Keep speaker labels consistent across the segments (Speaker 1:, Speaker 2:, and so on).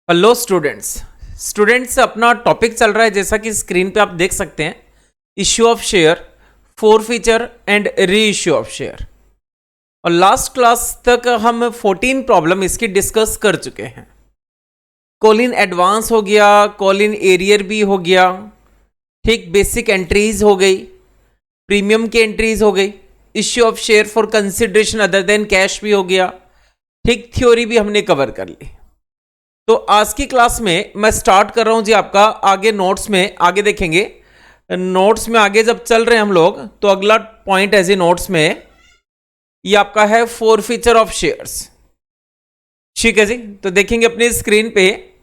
Speaker 1: Hello students अपना topic चल रहा है जैसा कि स्क्रीन पे आप देख सकते हैं। Issue of share, four feature and re issue of share. और लास्ट क्लास तक हम 14 प्रॉब्लम इसकी डिस्कस कर चुके हैं। कॉल इन एडवांस हो गया, कॉल इन एरियर भी हो गया, ठीक, बेसिक एंट्रीज हो गई, प्रीमियम की एंट्रीज हो गई, issue of share for consideration other than cash भी हो गया, ठीक, थ्योरी भी हमने कवर कर ली। तो आज की क्लास में मैं स्टार्ट कर रहा हूं जी आपका आगे नोट्स में आगे देखेंगे। नोट्स में आगे जब चल रहे हैं हम लोग तो अगला पॉइंट है जी नोट्स में ये आपका है फोर फीचर ऑफ शेयर्स। ठीक है जी, तो देखेंगे अपनी स्क्रीन पे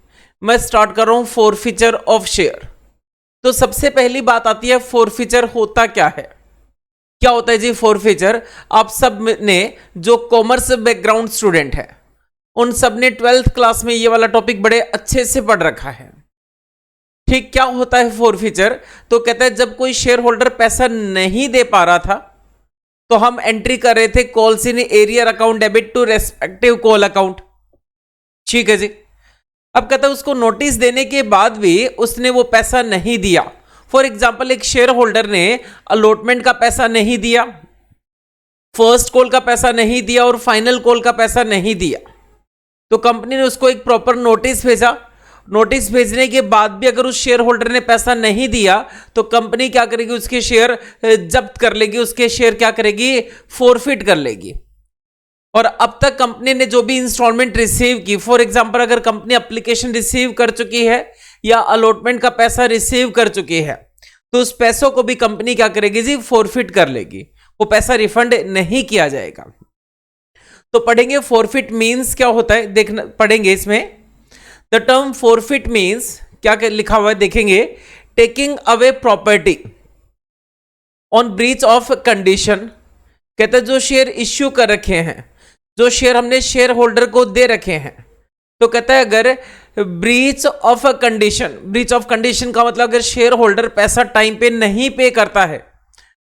Speaker 1: मैं स्टार्ट कर रहा हूं फोर फीचर ऑफ शेयर। तो सबसे पहली बात आती है फोर फीचर होता क्या है। क्या होता है जी फोर फीचर? आप सब ने जो कॉमर्स बैकग्राउंड स्टूडेंट है उन सब ने 12th क्लास में ये वाला टॉपिक बड़े अच्छे से पढ़ रखा है। ठीक, क्या होता है फोर फीचर? तो कहता है जब कोई शेयर होल्डर पैसा नहीं दे पा रहा था तो हम एंट्री कर रहे थे calls in arrear account debit to respective call account. ठीक है जी। अब कहता है उसको नोटिस देने के बाद भी उसने वो पैसा नहीं दिया। फॉर एग्जाम्पल एक शेयर होल्डर ने अलॉटमेंट का पैसा नहीं दिया, फर्स्ट कॉल का पैसा नहीं दिया और फाइनल कॉल का पैसा नहीं दिया, तो कंपनी ने उसको एक प्रॉपर नोटिस भेजा। नोटिस भेजने के बाद भी अगर उस शेयर होल्डर ने पैसा नहीं दिया तो कंपनी क्या करेगी? उसके शेयर जब्त कर लेगी, उसके शेयर क्या करेगी? फोरफिट कर लेगी। और अब तक कंपनी ने जो भी इंस्टॉलमेंट रिसीव की, फॉर एग्जांपल अगर कंपनी एप्लीकेशन रिसीव कर चुकी है या अलॉटमेंट का पैसा रिसीव कर चुकी है तो उस पैसों को भी कंपनी क्या करेगी जी? फोरफिट कर लेगी। वो पैसा रिफंड नहीं किया जाएगा। तो पढ़ेंगे फोरफिट मींस क्या होता है, देखना पढ़ेंगे इसमें। द टर्म फोरफिट मींस क्या लिखा हुआ है देखेंगे। Taking away property on breach of condition. कहते हैं जो शेयर इश्यू कर रखे हैं, जो शेयर हमने शेयर होल्डर को दे रखे हैं, तो कहता है अगर breach of a condition, breach of condition का मतलब अगर शेयर होल्डर पैसा टाइम पे नहीं पे करता है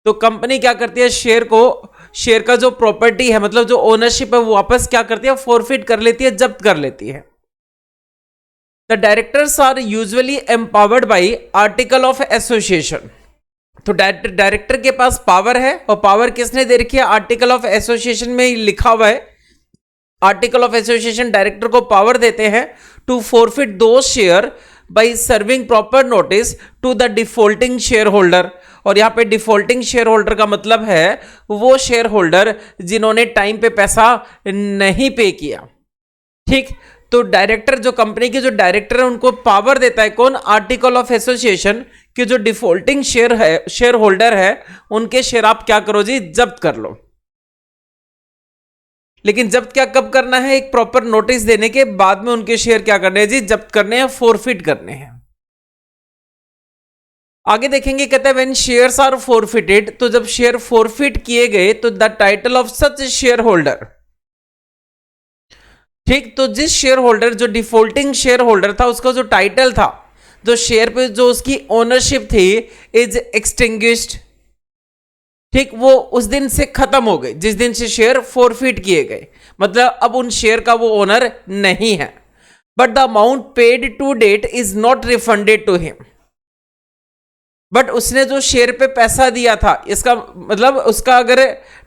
Speaker 1: तो कंपनी क्या करती है? शेयर का जो प्रॉपर्टी है, मतलब जो ओनरशिप है, वो वापस क्या करती है? फोरफिट कर लेती है, जब्त कर लेती है। The directors are usually empowered by article of association. तो डायरेक्टर के पास पावर है, और पावर किसने दे रखी है? आर्टिकल ऑफ एसोसिएशन में लिखा हुआ है। आर्टिकल ऑफ एसोसिएशन डायरेक्टर को पावर देते हैं टू फोरफिट दो share by serving proper notice to the defaulting shareholder. और यहां पे डिफॉल्टिंग शेयर होल्डर का मतलब है वो शेयर होल्डर जिन्होंने टाइम पे पैसा नहीं पे किया। ठीक, तो डायरेक्टर, जो कंपनी के जो डायरेक्टर है, उनको पावर देता है कौन? आर्टिकल ऑफ एसोसिएशन, कि जो डिफॉल्टिंग शेयर होल्डर है उनके शेयर आप क्या करो जी? जब्त कर लो। लेकिन जब्त क्या कब करना है? एक प्रॉपर नोटिस देने के बाद में उनके शेयर क्या करने हैं जी? जब्त करने हैं, फोरफिट करने हैं। आगे देखेंगे, कहते हैं व्हेन शेयर्स आर फोरफिटेड, तो जब शेयर फोरफिट किए गए तो the title of such share holder. ठीक, तो जिस शेयर होल्डर, जो डिफॉल्टिंग शेयर होल्डर था, उसका जो टाइटल था, जो शेयर पे जो उसकी ओनरशिप थी, इज एक्सटिंग्विश्ड। ठीक, वो उस दिन से खत्म हो गई जिस दिन से शेयर फोरफिट किए गए, मतलब अब उन शेयर का वो ओनर नहीं है। But the amount paid to date is not refunded to him. But उसने जो शेयर पे पैसा दिया था, इसका मतलब उसका अगर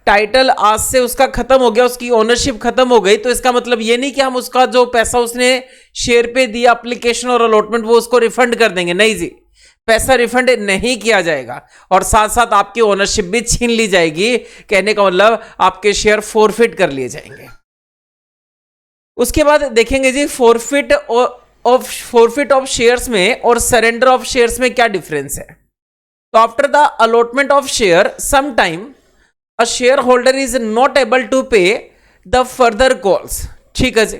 Speaker 1: टाइटल आज से उसका खत्म हो गया, उसकी ओनरशिप खत्म हो गई, तो इसका मतलब ये नहीं कि हम उसका जो पैसा उसने शेयर पे दिया, एप्लीकेशन और अलॉटमेंट, वो उसको रिफंड कर देंगे। नहीं जी, पैसा रिफंड नहीं किया जाएगा और साथ साथ आपकी ओनरशिप भी छीन ली जाएगी। कहने का मतलब आपके शेयर फोरफिट कर लिए जाएंगे। उसके बाद देखेंगे जी फोरफिट ऑफ शेयर्स में और सरेंडर ऑफ शेयर्स में क्या डिफरेंस है। तो after the allotment of share some time a share holder is not able to pay the further calls. ठीक है जी,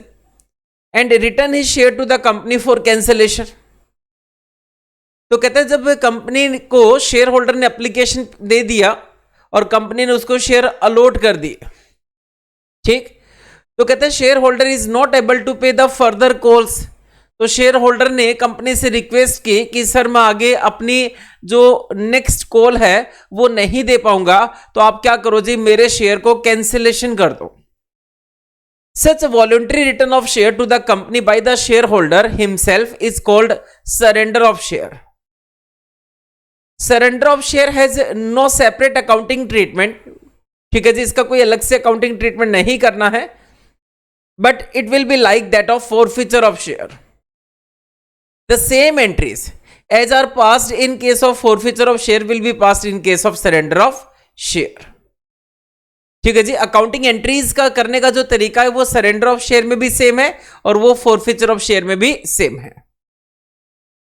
Speaker 1: and return his share to the company for cancellation. तो कहते हैं जब कंपनी को शेयर होल्डर ने एप्लीकेशन दे दिया और कंपनी ने उसको शेयर अलॉट कर दिए, ठीक, तो कहते हैं share holder is not able to pay the further calls. तो शेयर होल्डर ने कंपनी से रिक्वेस्ट की कि सर मैं आगे अपनी जो नेक्स्ट कॉल है वो नहीं दे पाऊंगा, तो आप क्या करो जी? मेरे शेयर को कैंसिलेशन कर दो। Such a voluntary return of share to the company by the shareholder himself is called surrender of share. Surrender of share has no separate accounting treatment. ठीक है जी, इसका कोई अलग से अकाउंटिंग ट्रीटमेंट नहीं करना है, but it will be like that of forfeiture of share. The same entries as are passed in case of forfeiture of share will be passed in case of surrender of share. ठीक है जी, accounting entries का करने का जो तरीका है वो surrender of share में भी सेम है और वो फोरफीचर ऑफ शेयर में भी सेम है.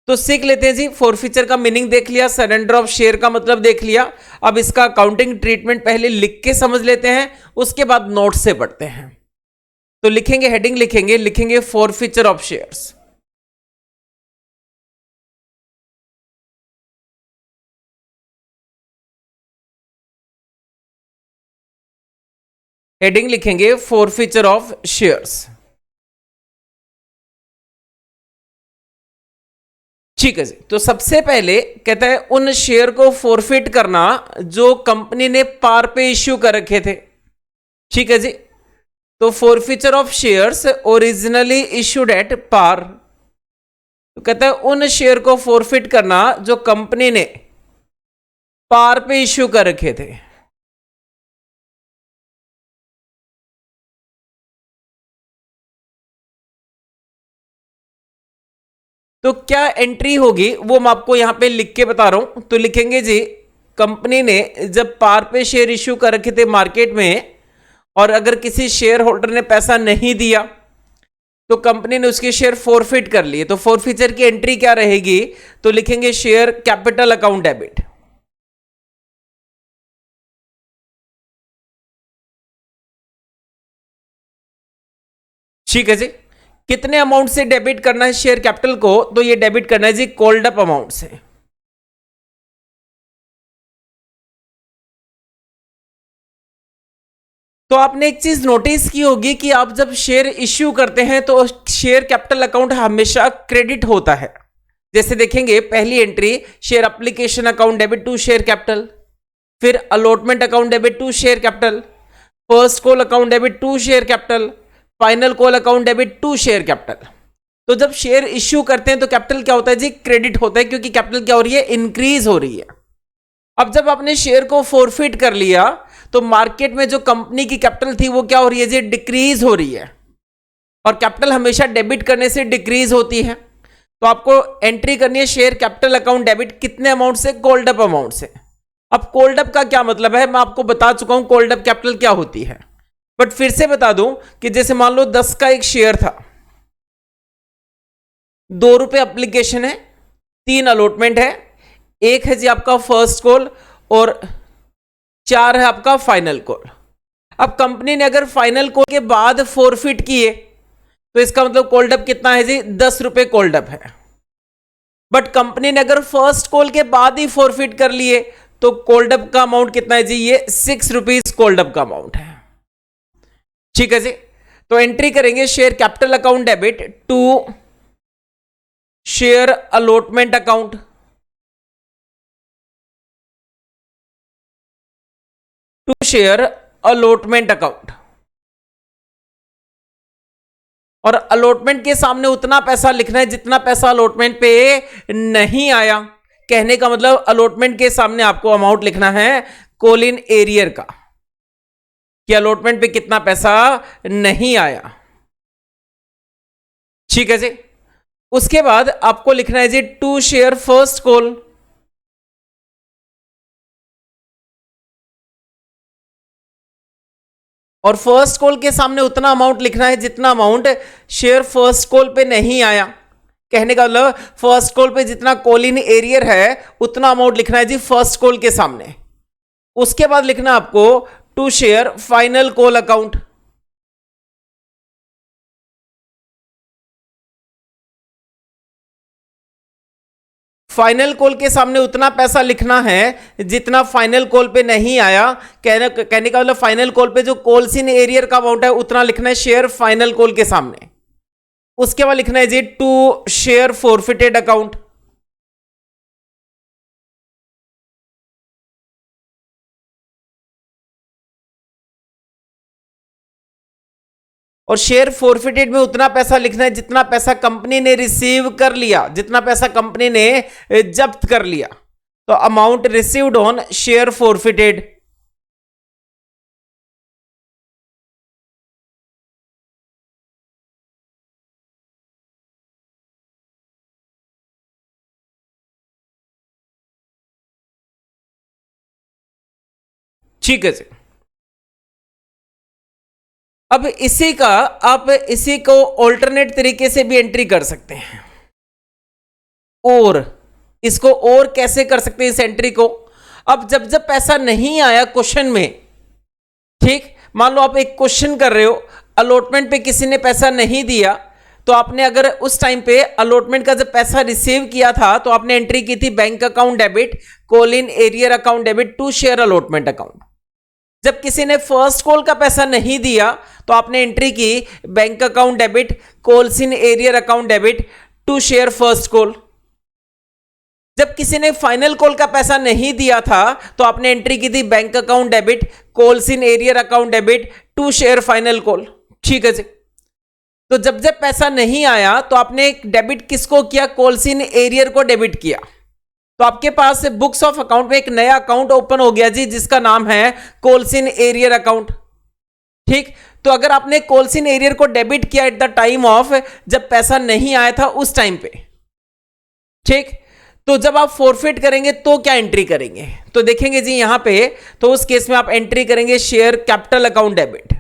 Speaker 1: तो सीख लेते हैं जी. फोरफीचर का मीनिंग देख लिया, सरेंडर ऑफ शेयर का मतलब देख लिया. अब इसका अकाउंटिंग ट्रीटमेंट पहले लिख के समझ लेते हैं, उसके बाद नोट से पढ़ते हैं. तो लिखेंगे, हेडिंग लिखेंगे फोरफीचर ऑफ शेयर्स. हेडिंग लिखेंगे फोरफीचर ऑफ शेयर्स. ठीक है जी. तो सबसे पहले कहता है उन शेयर को फोरफिट करना जो कंपनी ने पार पे इश्यू कर रखे थे. ठीक है जी. तो forfeiture of shares originally issued at par. तो कहता है उन शेयर को फोरफिट करना जो कंपनी ने पार पे इश्यू कर रखे थे. तो क्या एंट्री होगी वो मैं आपको यहां पे लिख के बता रहा हूं. तो लिखेंगे जी, कंपनी ने जब पार पे शेयर इश्यू कर रखे थे मार्केट में और अगर किसी शेयर होल्डर ने पैसा नहीं दिया तो कंपनी ने उसके शेयर फोरफिट कर लिए. तो फोरफीचर की एंट्री क्या रहेगी? तो लिखेंगे शेयर कैपिटल अकाउंट डेबिट. ठीक है जी. कितने अमाउंट से डेबिट करना है शेयर कैपिटल को? तो ये डेबिट करना है जी कॉल्ड अप अमाउंट से. तो आपने एक चीज नोटिस की होगी कि आप जब शेयर इश्यू करते हैं तो शेयर कैपिटल अकाउंट हमेशा क्रेडिट होता है. जैसे देखेंगे, पहली entry share application account debit to share capital, फिर allotment account debit to share capital, first call account debit to share capital, final call account debit to share capital. तो जब share issue करते हैं तो कैपिटल क्या होता है जी? Credit होता है, क्योंकि कैपिटल क्या हो रही है? इंक्रीज हो रही है. अब जब आपने शेयर को फोरफिट कर लिया तो मार्केट में जो कंपनी की कैपिटल थी वो क्या हो रही है जी? डिक्रीज हो रही है. और कैपिटल हमेशा डेबिट करने से डिक्रीज होती है. तो आपको एंट्री करनी है शेयर कैपिटल अकाउंट डेबिट कितने अमाउंट से? कॉल्ड अप अमाउंट से. अब कॉल्ड अप का क्या मतलब है? मैं आपको बता चुका हूं कॉल्ड अप कैपिटल क्या होती है, बट फिर से बता दूं कि जैसे मान लो 10 का एक शेयर था, 2 रुपए एप्लीकेशन है, 3 अलॉटमेंट है, 1 है जी आपका फर्स्ट कॉल और 4 है आपका फाइनल कॉल. अब कंपनी ने अगर फाइनल कॉल के बाद फोरफिट किए तो इसका मतलब कोल्ड अप कितना है जी? 10 रुपए कोल्ड अप है. बट कंपनी ने अगर फर्स्ट कॉल के बाद ही फोरफिट कर लिए तो कोल्ड अप का अमाउंट कितना है जी? ये 6 रुपीज कोल्ड अप का अमाउंट है. ठीक है जी. तो एंट्री करेंगे share capital account debit to share allotment account. To share allotment account. और अलॉटमेंट के सामने उतना पैसा लिखना है जितना पैसा अलॉटमेंट पे नहीं आया. कहने का मतलब अलॉटमेंट के सामने आपको अमाउंट लिखना है कोलिन एरियर का, कि अलॉटमेंट पे कितना पैसा नहीं आया. ठीक है जी. उसके बाद आपको लिखना है जी टू शेयर फर्स्ट कॉल. और फर्स्ट कॉल के सामने उतना अमाउंट लिखना है जितना अमाउंट शेयर फर्स्ट कॉल पे नहीं आया. कहने का मतलब फर्स्ट कॉल पे जितना कॉल इन एरियर है उतना अमाउंट लिखना है जी फर्स्ट कॉल के सामने. उसके बाद लिखना आपको to share final call account. Final call के सामने उतना पैसा लिखना है जितना फाइनल कॉल पे नहीं आया. कहने का मतलब फाइनल कॉल पे जो कॉल्स इन एरियर का अमाउंट है उतना लिखना है शेयर फाइनल कॉल के सामने. उसके बाद लिखना है जी टू शेयर फोरफिटेड अकाउंट. और शेयर फॉरफिटेड में उतना पैसा लिखना है जितना पैसा कंपनी ने रिसीव कर लिया, जितना पैसा कंपनी ने जब्त कर लिया। तो amount received on share forfeited. ठीक है जी। अब इसी का आप इसी को ऑल्टरनेट तरीके से भी एंट्री कर सकते हैं। और इसको और कैसे कर सकते हैं इस एंट्री को? अब जब जब पैसा नहीं आया क्वेश्चन में, ठीक, मान लो आप एक क्वेश्चन कर रहे हो, अलॉटमेंट पे किसी ने पैसा नहीं दिया, तो आपने अगर उस टाइम पे अलॉटमेंट का जब पैसा रिसीव किया था तो आपने एंट्री की थी bank account debit calls in arrear account debit to share allotment account. जब किसी ने फर्स्ट कॉल का पैसा नहीं दिया तो आपने एंट्री की bank account debit calls in arrear account debit to share first call. जब किसी ने फाइनल कॉल का पैसा नहीं दिया था तो आपने एंट्री की थी bank account debit calls in arrear account debit to share final call. ठीक है जी। तो जब जब पैसा नहीं आया तो आपने डेबिट किसको किया? कोलसिन एरियर को डेबिट किया। तो आपके पास बुक्स ऑफ अकाउंट में एक नया अकाउंट ओपन हो गया जी, जिसका नाम है कोलसिन एरियर अकाउंट। ठीक, तो अगर आपने कोलसिन एरियर को डेबिट किया एट द टाइम ऑफ जब पैसा नहीं आया था उस टाइम पे, ठीक, तो जब आप फॉरफिट करेंगे तो क्या एंट्री करेंगे? तो देखेंगे जी यहां पे, तो उस केस में आप एंट्री करेंगे share capital account debit.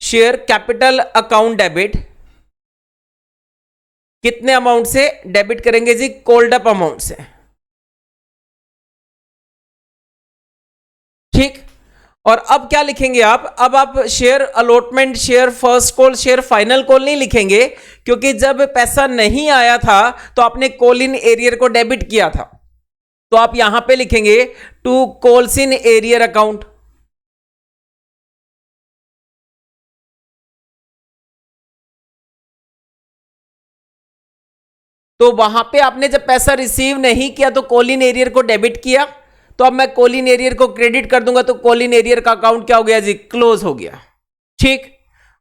Speaker 1: Share capital account debit कितने अमाउंट से डेबिट करेंगे जी? कॉल्ड अप अमाउंट से। ठीक, और अब क्या लिखेंगे आप? अब आप share allotment, share first call, share final call नहीं लिखेंगे, क्योंकि जब पैसा नहीं आया था तो आपने कोलिन एरियर को डेबिट किया था। तो आप यहां पे लिखेंगे टू कोलसिन एरियर अकाउंट। तो वहां पे आपने जब पैसा रिसीव नहीं किया तो कोलिन एरियर को डेबिट किया, तो अब मैं कोलिन एरियर को क्रेडिट कर दूंगा, तो कोलिन एरियर का अकाउंट क्या हो गया जी? क्लोज हो गया। ठीक,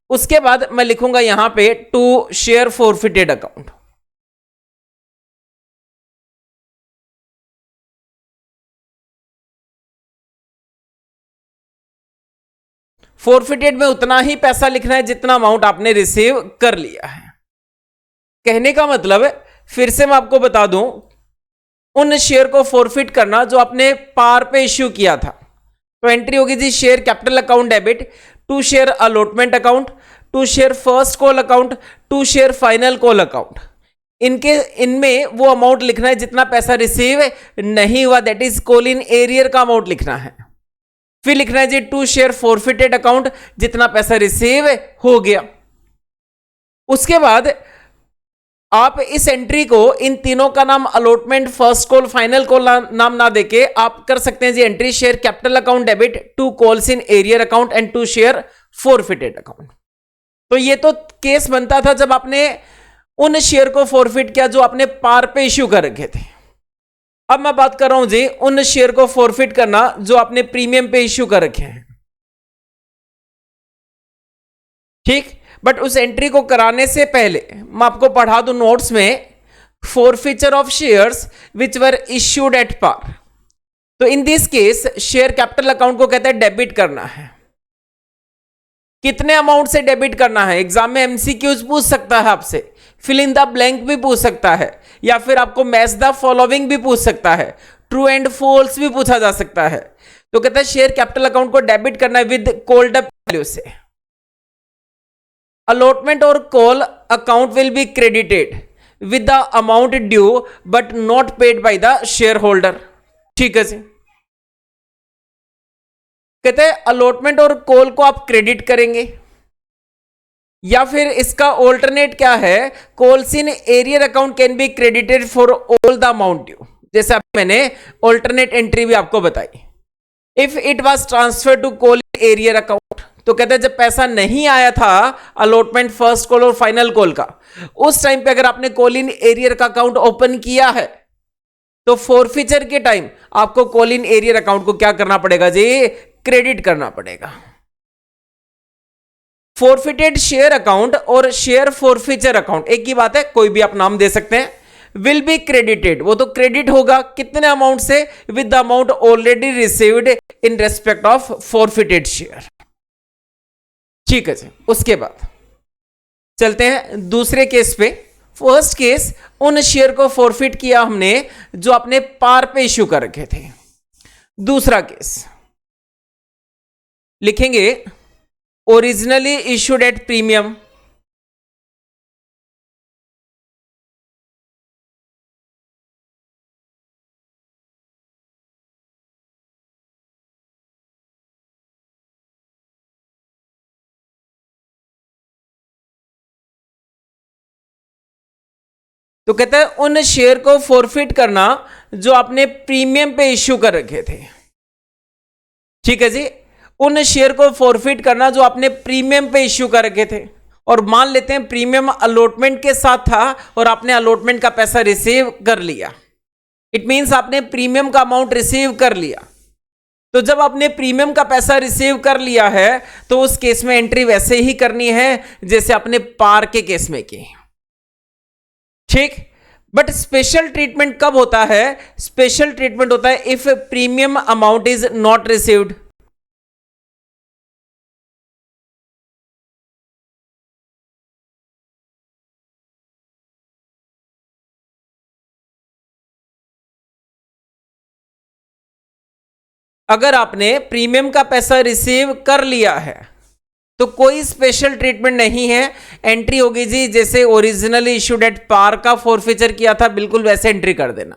Speaker 1: उसके बाद मैं लिखूंगा यहां पे to share forfeited account. Forfeited में उतना ही पैसा लिखना है जितना अमाउंट आपने रिसीव कर लिया है। कहने का मतलब है, फिर से मैं आपको बता दूं, उन शेयर को फॉरफिट करना जो आपने पार पे इश्यू किया था। तो एंट्री होगी जी share capital account debit to share allotment account to share first call account to share final call account. इनमें वो अमाउंट लिखना है जितना पैसा रिसीव नहीं हुआ, दैट इज कोलिन एरियर का अमाउंट लिखना है। फिर लिखना है जी टू शेयर फॉरफिटेड अकाउंट, जितना पैसा रिसीव हो गया। उसके बाद आप इस एंट्री को, इन तीनों का नाम allotment, first call, final call नाम ना देके आप कर सकते हैं जी entry share capital account debit to calls in arrear account and to share forfeited account. तो ये तो केस बनता था जब आपने उन शेयर को फॉरफिट किया जो आपने पार पे इश्यू कर रखे थे। अब मैं बात कर रहा हूं जी उन शेयर को फॉरफिट करना जो आपने प्रीमियम पे इश्यू कर रखे हैं। ठीक, बट उस एंट्री को कराने से पहले मैं आपको पढ़ा दूं नोट्स में, forfeiture of shares which were issued at par. तो in this case share capital account को कहते हैं डेबिट करना है। कितने अमाउंट से डेबिट करना है? एग्जाम में एमसीक्यूज पूछ सकता है आपसे, फिल इन द ब्लैंक भी पूछ सकता है, या फिर आपको मैच द फॉलोइंग भी पूछ सकता है, ट्रू एंड फॉल्स भी पूछा जा सकता है। तो कहता है शेयर कैपिटल अकाउंट को डेबिट करना है विद कॉल्ड अप वैल्यू से। अलॉटमेंट और call account will be credited with the amount due but not paid by the share holder. ठीक है जी। कहते हैं अलॉटमेंट और कॉल को आप क्रेडिट करेंगे, या फिर इसका ऑल्टरनेट क्या है? Calls in arrear account can be credited for all the amount due, जैसे मैंने ऑल्टरनेट एंट्री भी आपको बताई। If it was transfer to calls in arrear account, तो कहते हैं जब पैसा नहीं आया था अलॉटमेंट, फर्स्ट कॉल और फाइनल कॉल का, उस टाइम पे अगर आपने कोलिन एरियर का अकाउंट ओपन किया है तो फोरफीचर के टाइम आपको कॉल इन एरियर अकाउंट को क्या करना पड़ेगा जी, क्रेडिट करना पड़ेगा। फोरफिटेड शेयर अकाउंट और शेयर फोरफीचर अकाउंट एक ही बात है, कोई भी आप नाम दे सकते हैं। विल बी क्रेडिटेड, वो तो क्रेडिट होगा कितने अमाउंट से, with the amount already received in respect of forfeited share. ठीक है जी, उसके बाद चलते हैं दूसरे केस पे। फर्स्ट केस, उन शेयर को फॉरफिट किया हमने जो अपने पार पे इश्यू कर रखे थे। दूसरा केस लिखेंगे ओरिजिनली इश्यूड एट प्रीमियम, तो कहते हैं उन शेयर को फॉरफिट करना जो आपने प्रीमियम पे इश्यू कर रखे थे। ठीक है जी, उन शेयर को फॉरफिट करना जो आपने प्रीमियम पे इश्यू कर रखे थे, और मान लेते हैं प्रीमियम अलॉटमेंट के साथ था और आपने अलॉटमेंट का पैसा रिसीव कर लिया। इट मींस आपने प्रीमियम का अमाउंट रिसीव कर लिया। तो जब आपने प्रीमियम का पैसा रिसीव कर लिया है तो उस केस में एंट्री वैसे ही करनी है जैसे आपने पार के केस में की। ठीक, बट स्पेशल ट्रीटमेंट कब होता है, स्पेशल ट्रीटमेंट होता है if premium amount is not received. अगर आपने प्रीमियम का पैसा रिसीव कर लिया है तो कोई स्पेशल ट्रीटमेंट नहीं है, एंट्री होगी जी जैसे ओरिजिनली इशूड एट पार का फॉरफीचर किया था बिल्कुल वैसे एंट्री कर देना।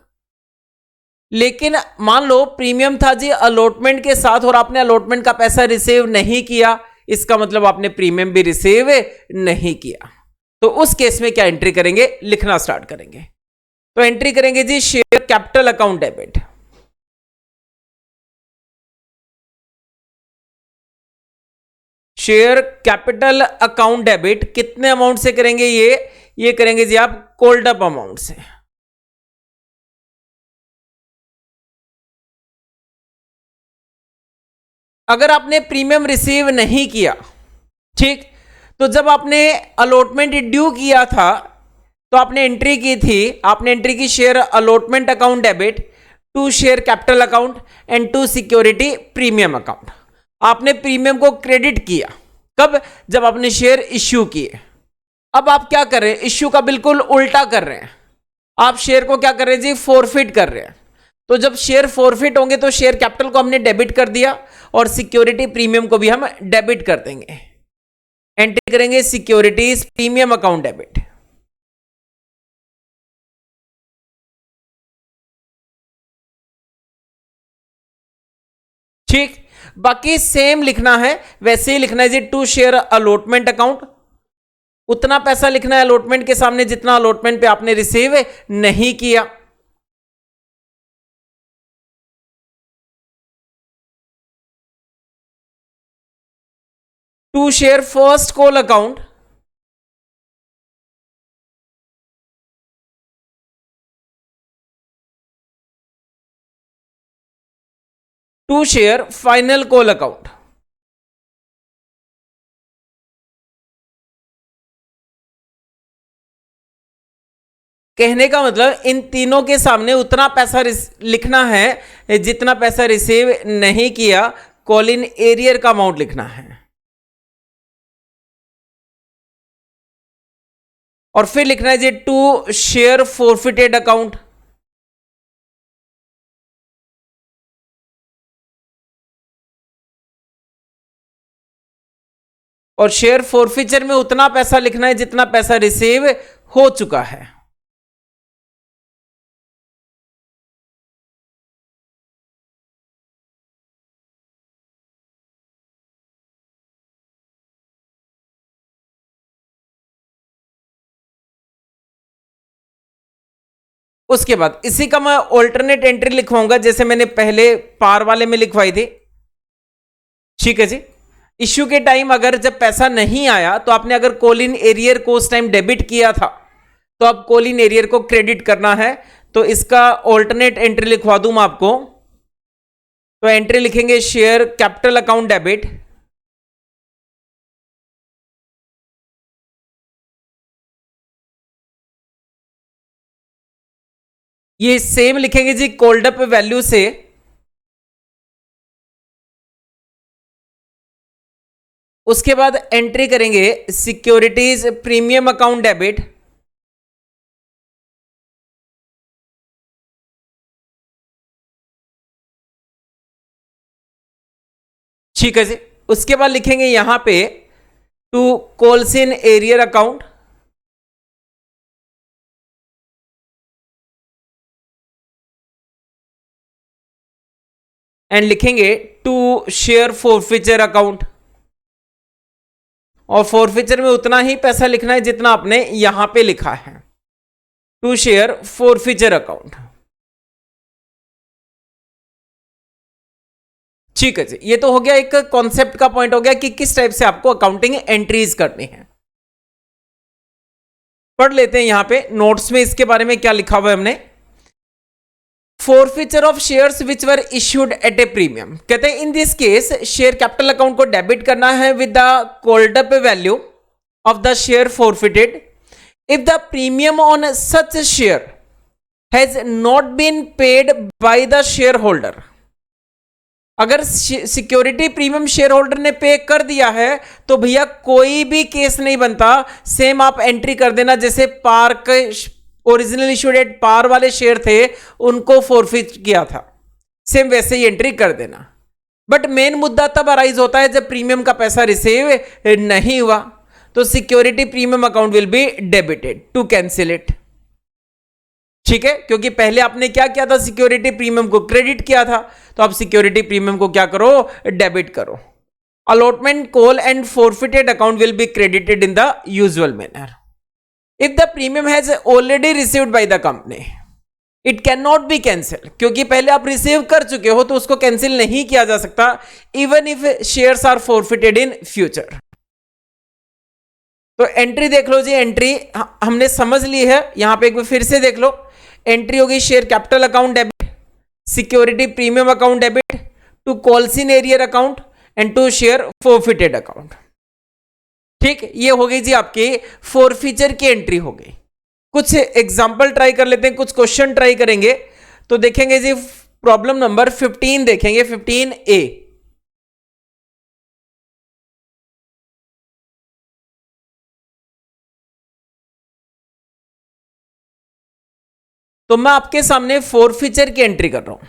Speaker 1: लेकिन मान लो प्रीमियम था जी अलॉटमेंट के साथ और आपने अलॉटमेंट का पैसा रिसीव नहीं किया, इसका मतलब आपने प्रीमियम भी रिसीव नहीं किया। तो उस केस में क्या एंट्री करेंगे, लिखना स्टार्ट करेंगे। तो एंट्री करेंगे जी share capital account debit. Share capital account debit कितने अमाउंट से करेंगे, ये करेंगे जी आप कोल्ड अप अमाउंट से। अगर आपने प्रीमियम रिसीव नहीं किया, ठीक, तो जब आपने अलॉटमेंट ड्यू किया था तो आपने एंट्री की थी, आपने एंट्री की share allotment account debit to share capital account and to security premium account. आपने प्रीमियम को क्रेडिट किया कब, जब आपने शेयर इश्यू किए। अब आप क्या कर रहे हैं, इश्यू का बिल्कुल उल्टा कर रहे हैं, आप शेयर को क्या कर रहे हैं जी, फॉरफिट कर रहे हैं। तो जब शेयर फॉरफिट होंगे तो शेयर कैपिटल को हमने डेबिट कर दिया और सिक्योरिटी प्रीमियम को भी हम डेबिट कर देंगे। एंट्री करेंगे सिक्योरिटीज प्रीमियम अकाउंट डेबिट। ठीक, बाकी सेम लिखना है, वैसे ही लिखना है जी टू शेयर अलॉटमेंट अकाउंट। उतना पैसा लिखना है अलॉटमेंट के सामने जितना अलॉटमेंट पे आपने रिसीव नहीं किया। To share first call account, to share final call account. कहने का मतलब इन तीनों के सामने उतना पैसा लिखना है जितना पैसा रिसीव नहीं किया, कॉल इन एरियर का अमाउंट लिखना है। और फिर लिखना है जी टू शेयर फॉरफिटेड अकाउंट। और शेयर फॉरफिचर में उतना पैसा लिखना है जितना पैसा रिसीव हो चुका है। उसके बाद इसी का मैं ऑल्टरनेट एंट्री लिखवाऊंगा जैसे मैंने पहले पार वाले में लिखवाई थी। ठीक है जी, इश्यू के टाइम अगर जब पैसा नहीं आया तो आपने अगर कॉल इन एरियर को उस टाइम डेबिट किया था तो अब कॉल इन एरियर को क्रेडिट करना है। तो इसका ऑल्टरनेट एंट्री लिखवा दूं मैं आपको। तो एंट्री लिखेंगे शेयर कैपिटल अकाउंट डेबिट, ये सेम लिखेंगे जी कॉल्ड अप वैल्यू से। उसके बाद एंट्री करेंगे सिक्योरिटीज प्रीमियम अकाउंट डेबिट, ठीक है जी। उसके बाद लिखेंगे यहां पे to calls in arrear account, and लिखेंगे टू शेयर फॉरफीचर अकाउंट, और फॉरफीचर में उतना ही पैसा लिखना है जितना आपने यहां पे लिखा है, टू शेयर फॉरफीचर अकाउंट, ठीक है जी। ये तो हो गया, एक कॉन्सेप्ट का पॉइंट हो गया कि किस टाइप से आपको अकाउंटिंग एंट्रीज करनी है। पढ़ लेते हैं यहां पे नोट्स में इसके बारे में क्या लिखा हुआ है हमने। Forfeiture of shares which were issued at a premium, कहते हैं in this case share capital account को डेबिट करना है with the called up value of the share forfeited if the premium on such share has not been paid by the share holder. अगर security premium share holder ने pay कर दिया है तो भैया कोई भी केस नहीं बनता, सेम आप एंट्री कर देना जैसे पार के ओरिजिनल इशूड एट पार वाले शेयर थे उनको फॉरफिट किया था, सेम वैसे ही एंट्री कर देना। बट मेन मुद्दा तब अराइज होता है जब प्रीमियम का पैसा रिसीव नहीं हुआ, तो security premium account will be debited to cancel it, ठीक है। क्योंकि पहले आपने क्या किया था, सिक्योरिटी प्रीमियम को क्रेडिट किया था, तो अब सिक्योरिटी प्रीमियम को क्या करो, डेबिट करो। Allotment call and forfeited account will be credited in the usual manner. If the premium has already received by the company it can not be cancel, क्योंकि पहले आप रिसीव कर चुके हो तो उसको कैंसिल नहीं किया जा सकता, even if shares are forfeited in future. तो एंट्री देख लो जी, एंट्री हमने समझ ली है, यहां पे एक बार फिर से देख लो। एंट्री होगी share capital account debit, security premium account debit, to calls in arrear account and to share forfeited account, ठीक। ये हो गई जी आपकी फॉरफीचर की एंट्री हो गई। कुछ एग्जांपल ट्राई कर लेते हैं, कुछ क्वेश्चन ट्राई करेंगे। तो देखेंगे जी प्रॉब्लम नंबर 15 देखेंगे, 15A। तो मैं आपके सामने फॉरफीचर की एंट्री कर रहा हूं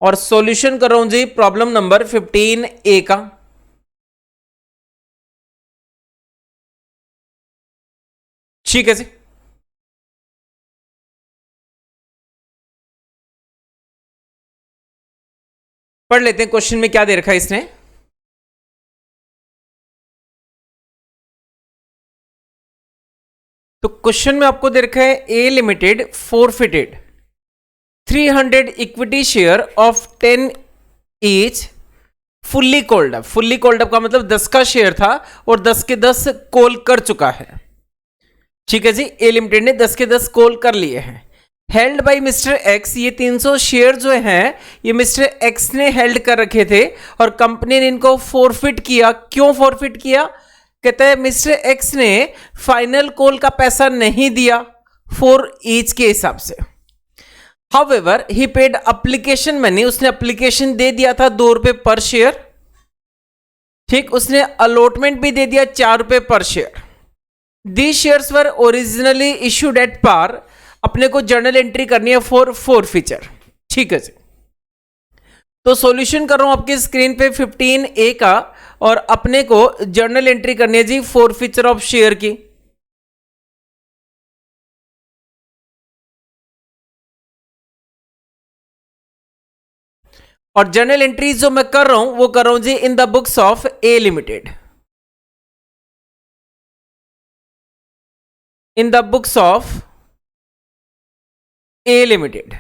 Speaker 1: और सॉल्यूशन कर रहा हूं जी प्रॉब्लम नंबर 15A का। ठीक है जी। पढ़ लेते हैं क्वेश्चन में क्या दे रखा है इसने। तो क्वेश्चन में आपको दे रखा है A limited forfeited 300 equity share of 10 each fully called up. Fully called up का मतलब 10 का शेयर था और 10 के 10 कॉल कर चुका है, ठीक है जी। ए लिमिटेड ने 10 के 10 कॉल कर लिए हैं। हेल्ड बाय मिस्टर एक्स, ये 300 शेयर जो हैं ये मिस्टर एक्स ने हेल्ड कर रखे थे और कंपनी ने इनको फॉरफिट किया। क्यों फॉरफिट किया, कहते हैं मिस्टर एक्स ने फाइनल कॉल का पैसा नहीं दिया फॉर ईच के हिसाब से। However he paid application money, उसने एप्लीकेशन दे दिया था 2 रुपए पर शेयर, ठीक। उसने अलॉटमेंट भी दे दिया 4 रुपए पर share. The shares were originally issued at par, अपने को जर्नल एंट्री करनी है फॉर फॉरफीचर, ठीक है जी। तो सॉल्यूशन कर रहा हूं आपकी स्क्रीन पे 15A का, और अपने को जर्नल एंट्री करनी है जी फॉरफीचर ऑफ शेयर की। और जर्नल एंट्रीज जो मैं कर रहा हूं वो कर रहा हूं जी in the books of A limited, in the books of A limited,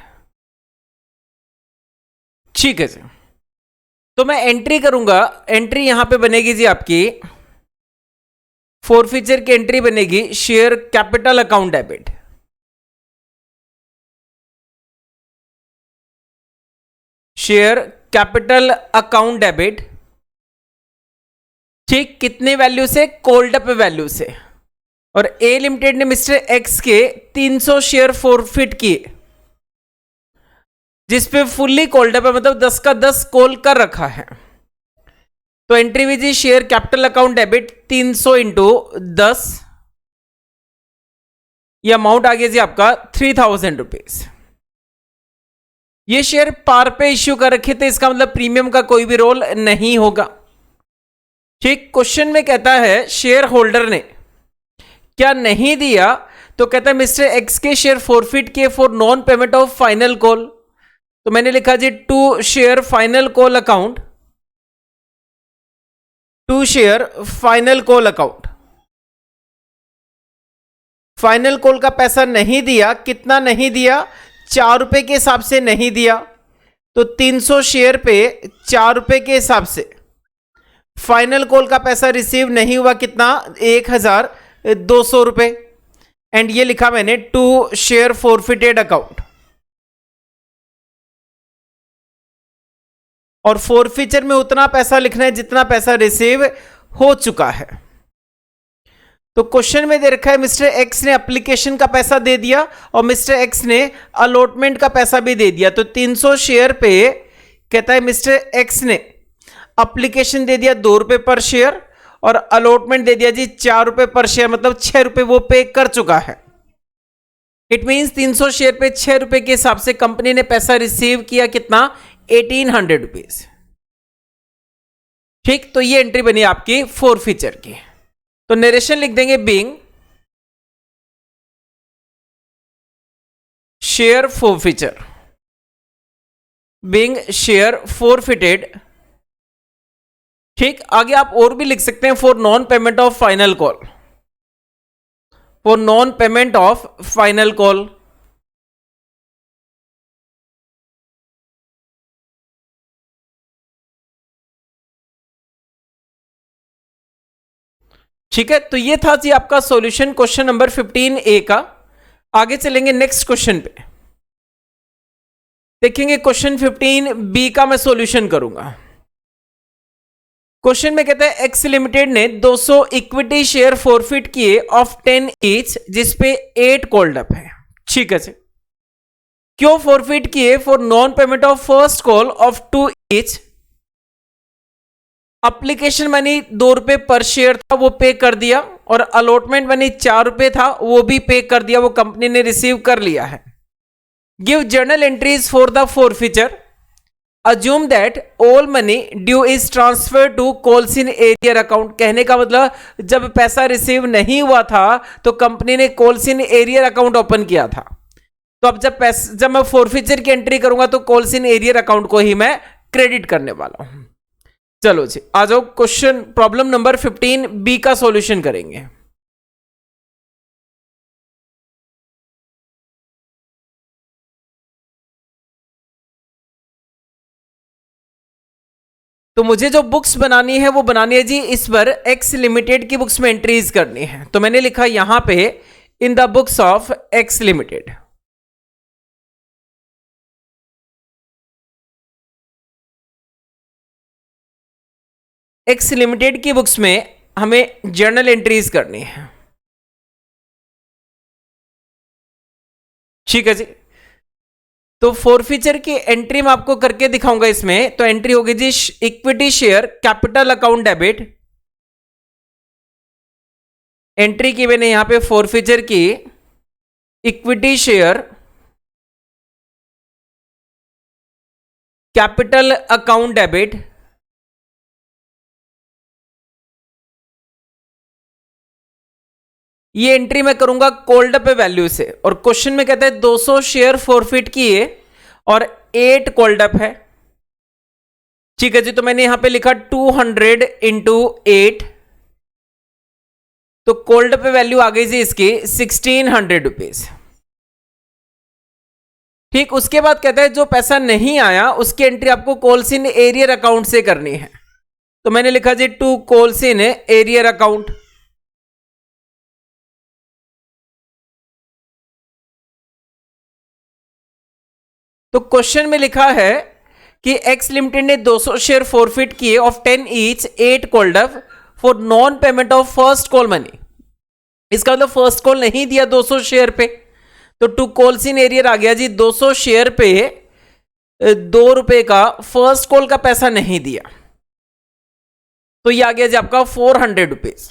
Speaker 1: ठीक है जी। तो मैं एंट्री करूंगा, एंट्री यहां पे बनेगी जी आपकी फॉरफीचर की एंट्री बनेगी share capital account debit, share capital account debit, ठीक, कितने वैल्यू से? कॉल्ड अप वैल्यू से। और ए लिमिटेड ने मिस्टर एक्स के 300 शेयर फॉरफिट किए, जिसपे फुल्ली कॉल्ड अप है, मतलब 10 का 10 कॉल कर रखा है। तो एंट्री विजी share capital account debit 300 into 10, ये अमाउंट आ गया जी आपका 3000 रुपीज। ये शेयर पार पे इश्यू कर रखे थे, इसका मतलब प्रीमियम का कोई भी रोल नहीं होगा। ठीक, क्वेश्चन में कहता है शेयर होल्डर ने क्या नहीं दिया, तो कहता है मिस्टर एक्स के शेयर फॉरफिट किए for non payment of final call. तो मैंने लिखा जी to share final call account, to share final call account. Final call का पैसा नहीं दिया, कितना नहीं दिया? 4 रुपए के हिसाब से नहीं दिया, तो 300 शेयर पे 4 रुपए के हिसाब से फाइनल कॉल का पैसा रिसीव नहीं हुआ, कितना? 1200 रुपए। एंड ये लिखा मैंने टू शेयर फॉरफिटेड अकाउंट, और फॉरफीचर में उतना पैसा लिखना है जितना पैसा रिसीव हो चुका है। तो क्वेश्चन में दे रखा है मिस्टर एक्स ने एप्लीकेशन का पैसा दे दिया और मिस्टर एक्स ने अलॉटमेंट का पैसा भी दे दिया। तो 300 शेयर पे कहता है मिस्टर एक्स ने एप्लीकेशन दे दिया 2 रुपए पर शेयर और अलॉटमेंट दे दिया जी 4 रुपए पर शेयर, मतलब 6 रुपए वो पे कर चुका है। इट मींस 300 शेयर पे 6 रुपए के हिसाब से कंपनी ने पैसा रिसीव किया, कितना? 1800 रुपीज। ठीक, तो ये एंट्री बनी आपकी फॉरफीचर की। तो नरेशन लिख देंगे being share forfeiture, being share forfeited. ठीक, आगे आप और भी लिख सकते हैं for non payment of final call, for non payment of final call. ठीक है, तो ये था जी आपका सॉल्यूशन क्वेश्चन नंबर 15A का। आगे चलेंगे नेक्स्ट क्वेश्चन पे, देखेंगे क्वेश्चन 15B का मैं सॉल्यूशन करूंगा। क्वेश्चन में कहता है एक्स लिमिटेड ने 200 इक्विटी शेयर फॉरफिट किए ऑफ 10 ईच, जिसपे 8 कॉल्ड अप है। ठीक है जी, क्यों फॉरफिट किए? For non payment of first call of 2 each. Application money 2 रुपए पर शेयर था, वो पे कर दिया, और अलॉटमेंट मनी 4 रुपए था, वो भी पे कर दिया, वो कंपनी ने रिसीव कर लिया है। Give journal entries for the forfeiture, assume that all money due is transfer to calls in arrear account. कहने का मतलब जब पैसा रिसीव नहीं हुआ था तो कंपनी ने कोलसिन एरियर अकाउंट ओपन किया था। तो अब जब मैं फॉरफीचर की एंट्री करूंगा तो कोलसिन एरियर अकाउंट को ही मैं क्रेडिट करने वाला हूं। चलो जी, आ जाओ क्वेश्चन प्रॉब्लम नंबर 15B का सॉल्यूशन करेंगे। तो मुझे जो बुक्स बनानी है वो बनानी है जी इस पर एक्स लिमिटेड की बुक्स में एंट्रीज करनी है। तो मैंने लिखा यहां पे in the books of x limited. X limited की बुक्स में हमें जर्नल एंट्रीज करनी है। ठीक है जी, तो फॉरफीचर की एंट्री मैं आपको करके दिखाऊंगा इसमें। तो एंट्री होगी जी equity share capital account debit. Entry की मैंने यहां पे फॉरफीचर की equity share capital account debit. ये एंट्री मैं करूंगा कोल्ड अप वैल्यू से, और क्वेश्चन में कहता है 200 शेयर फॉरफिट किए और 8 कोल्ड अप है। ठीक है जी, तो मैंने यहां पे लिखा 200 इंटू 8, तो कोल्ड अप वैल्यू आ गई जी इसकी 1600 रुपीज। ठीक, उसके बाद कहता है जो पैसा नहीं आया उसकी एंट्री आपको कोलसिन एरियर अकाउंट से करनी है। तो मैंने लिखा जी टू कोलसिन एरियर अकाउंट। तो क्वेश्चन में लिखा है कि एक्स लिमिटेड ने 200 शेयर फॉरफिट किए of 10 each 8 called up for non payment of first call money. इसका मतलब फर्स्ट कॉल नहीं दिया 200 शेयर पे, तो टू कॉल्स इन एरियर आ गया जी 200 शेयर पे 2 रुपए का फर्स्ट कॉल का पैसा नहीं दिया, तो ये आ गया जी आपका 400 रुपीज।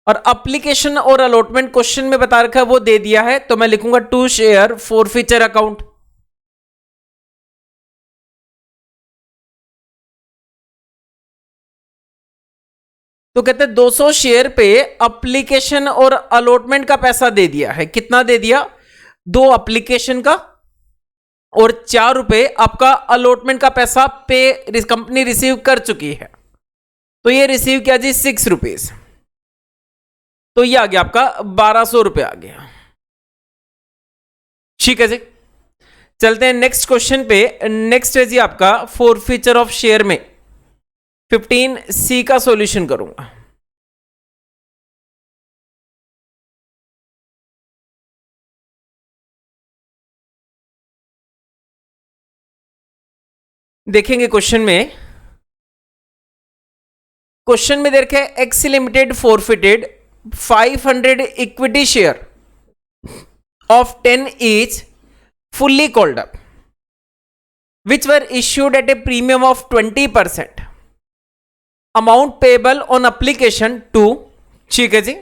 Speaker 1: और अप्लीकेशन और अलॉटमेंट क्वेश्चन में बता रखा है वो दे दिया है, तो मैं लिखूंगा टू शेयर फॉरफीचर अकाउंट। तो कहते हैं 200 शेयर पे अप्लीकेशन और अलॉटमेंट का पैसा दे दिया है। कितना दे दिया? 2 अप्लीकेशन का और 4 रुपए आपका अलॉटमेंट का पैसा पे कंपनी रिसीव कर चुकी है। तो ये रिसीव किया जी 6 रुपीज, तो ये आ गया आपका 1200 रुपए आ गया। ठीक है जी, चलते हैं नेक्स्ट क्वेश्चन पे। नेक्स्ट है जी आपका फॉरफीचर ऑफ शेयर में 15C का सॉल्यूशन करूंगा। देखेंगे क्वेश्चन में देखे x limited forfeited 500 equity share of 10 each fully called up which were issued at a premium of 20%, amount payable on application 2, ठीक है जी,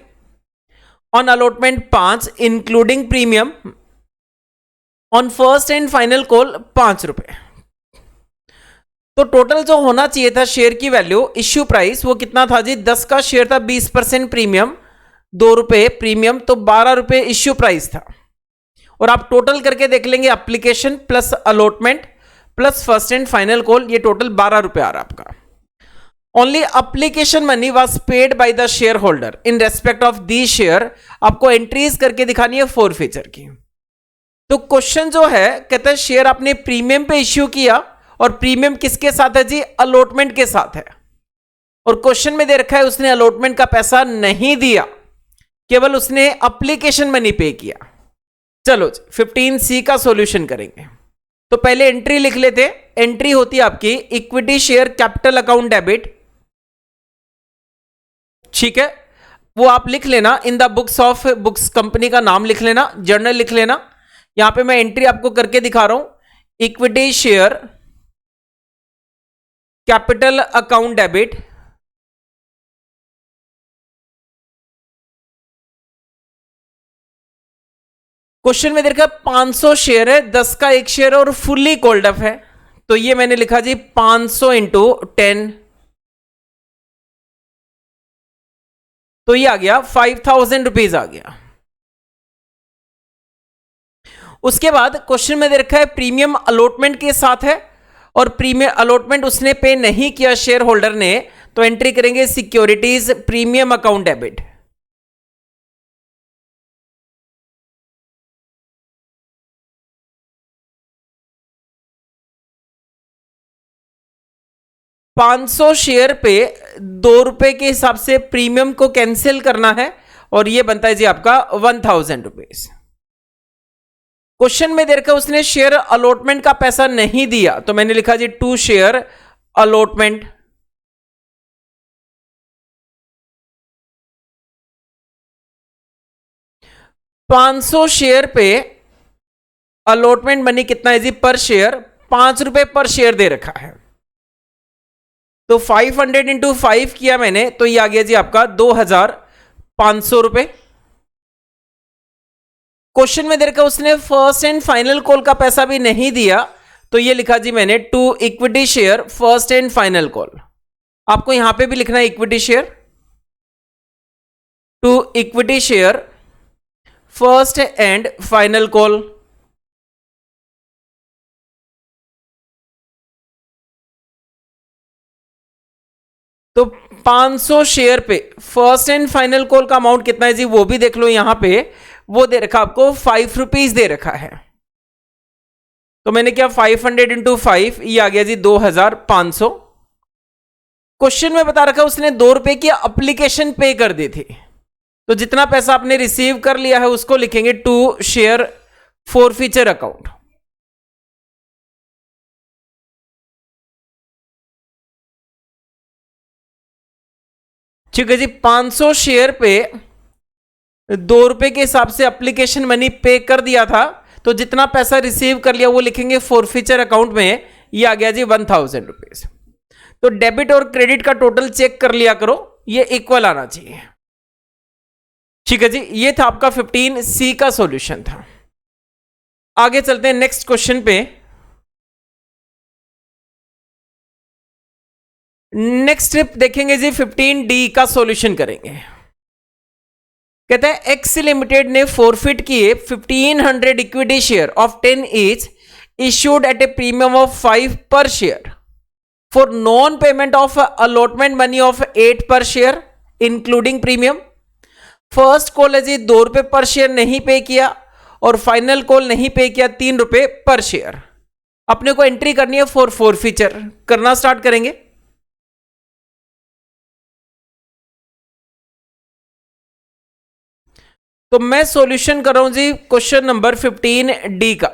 Speaker 1: on allotment 5 including premium, on first and final call 5 रुपए। तो total जो होना चाहिए था share की value issue price वो कितना था जी? 10 का शेयर था, 20% प्रीमियम, 2 रुपए प्रीमियम, तो 12 रुपए इश्यू प्राइस था। और आप टोटल करके देख लेंगे application plus allotment plus first and final call, ये टोटल 12 रुपए आ रहा आपका। Only application money was paid by the share holder in respect of the share. आपको एंट्रीज करके दिखानी है फॉरफीचर की। तो क्वेश्चन जो है कहता है शेयर आपने प्रीमियम पे इश्यू किया, और प्रीमियम किसके साथ है जी? अलॉटमेंट के साथ है। और क्वेश्चन में दे रखा है उसने अलॉटमेंट का पैसा नहीं दिया, केवल उसने एप्लीकेशन मनी पे किया। चलो 15C का सॉल्यूशन करेंगे। तो पहले एंट्री लिख लेते। एंट्री होती है आपकी equity share capital account debit, ठीक है, वो आप लिख लेना इन द बुक्स कंपनी का नाम लिख लेना, जर्नल लिख लेना। यहां पे मैं एंट्री आपको करके दिखा रहा हूं, equity share capital account debit, question में देखा 500 शेयर है, 10 का एक शेयर और फुल्ली कॉल्ड अप है, तो ये मैंने लिखा जी 500 इंटू 10, तो ये आ गया 5000 रुपीज आ गया। उसके बाद क्वेश्चन में दे रखा है प्रीमियम अलॉटमेंट के साथ है, और प्रीमियम अलॉटमेंट उसने पे नहीं किया शेयर होल्डर ने, तो एंट्री करेंगे securities premium account debit. $500 share पे 2 रुपए के हिसाब से प्रीमियम को कैंसिल करना है, और ये बनता है जी आपका 1000 रुपीज। क्वेश्चन में दे रखा उसने शेयर अलॉटमेंट का पैसा नहीं दिया, तो मैंने लिखा जी 2 शेयर अलॉटमेंट। $500 शेयर पे अलॉटमेंट मनी कितना है जी? पर शेयर 5 रुपए पर शेयर दे रखा है, तो 500 इंटू 5 किया मैंने, तो ये आ गया जी आपका 2500 रुपए। क्वेश्चन में दे रखा उसने फर्स्ट एंड फाइनल कॉल का पैसा भी नहीं दिया, तो ये लिखा जी मैंने 2 equity share first and final call. आपको यहां पे भी लिखना है equity share, 2 equity share first and final call. तो 500 शेयर पे फर्स्ट एंड फाइनल कॉल का अमाउंट कितना है जी? वो भी देख लो यहां पे, वो दे रखा आपको 5 रुपीज दे रखा है, तो मैंने क्या 500 इंटू 5, ये आ गया जी 2500। क्वेश्चन में बता रखा उसने 2 रुपए की एप्लीकेशन पे कर दी थी, तो जितना पैसा आपने रिसीव कर लिया है उसको लिखेंगे 2 शेयर फॉरफीचर अकाउंट। ठीक है जी, 500 शेयर पे 2 रुपए के हिसाब से एप्लीकेशन मनी पे कर दिया था, तो जितना पैसा रिसीव कर लिया वो लिखेंगे फॉरफीचर अकाउंट में, ये आ गया जी 1000 रुपीज। तो डेबिट और क्रेडिट का टोटल चेक कर लिया करो, ये इक्वल आना चाहिए। ठीक है जी, ये था आपका 15C का सॉल्यूशन था। आगे चलते हैं नेक्स्ट क्वेश्चन पे। नेक्स्ट स्टेप देखेंगे जी, 15D का सॉल्यूशन करेंगे। कहते हैं एक्स लिमिटेड ने फॉरफिट किए 1500 equity share of 10 each issued at a premium of 5 पर share for non payment of allotment money of 8 पर share including premium. First call है जी 2 रुपए पर शेयर नहीं पे किया, और फाइनल कॉल नहीं पे किया 3 रुपए पर शेयर। अपने को एंट्री करनी है फॉर फॉरफीचर। करना स्टार्ट करेंगे। तो मैं सॉल्यूशन कर रहा हूं जी क्वेश्चन नंबर 15D का,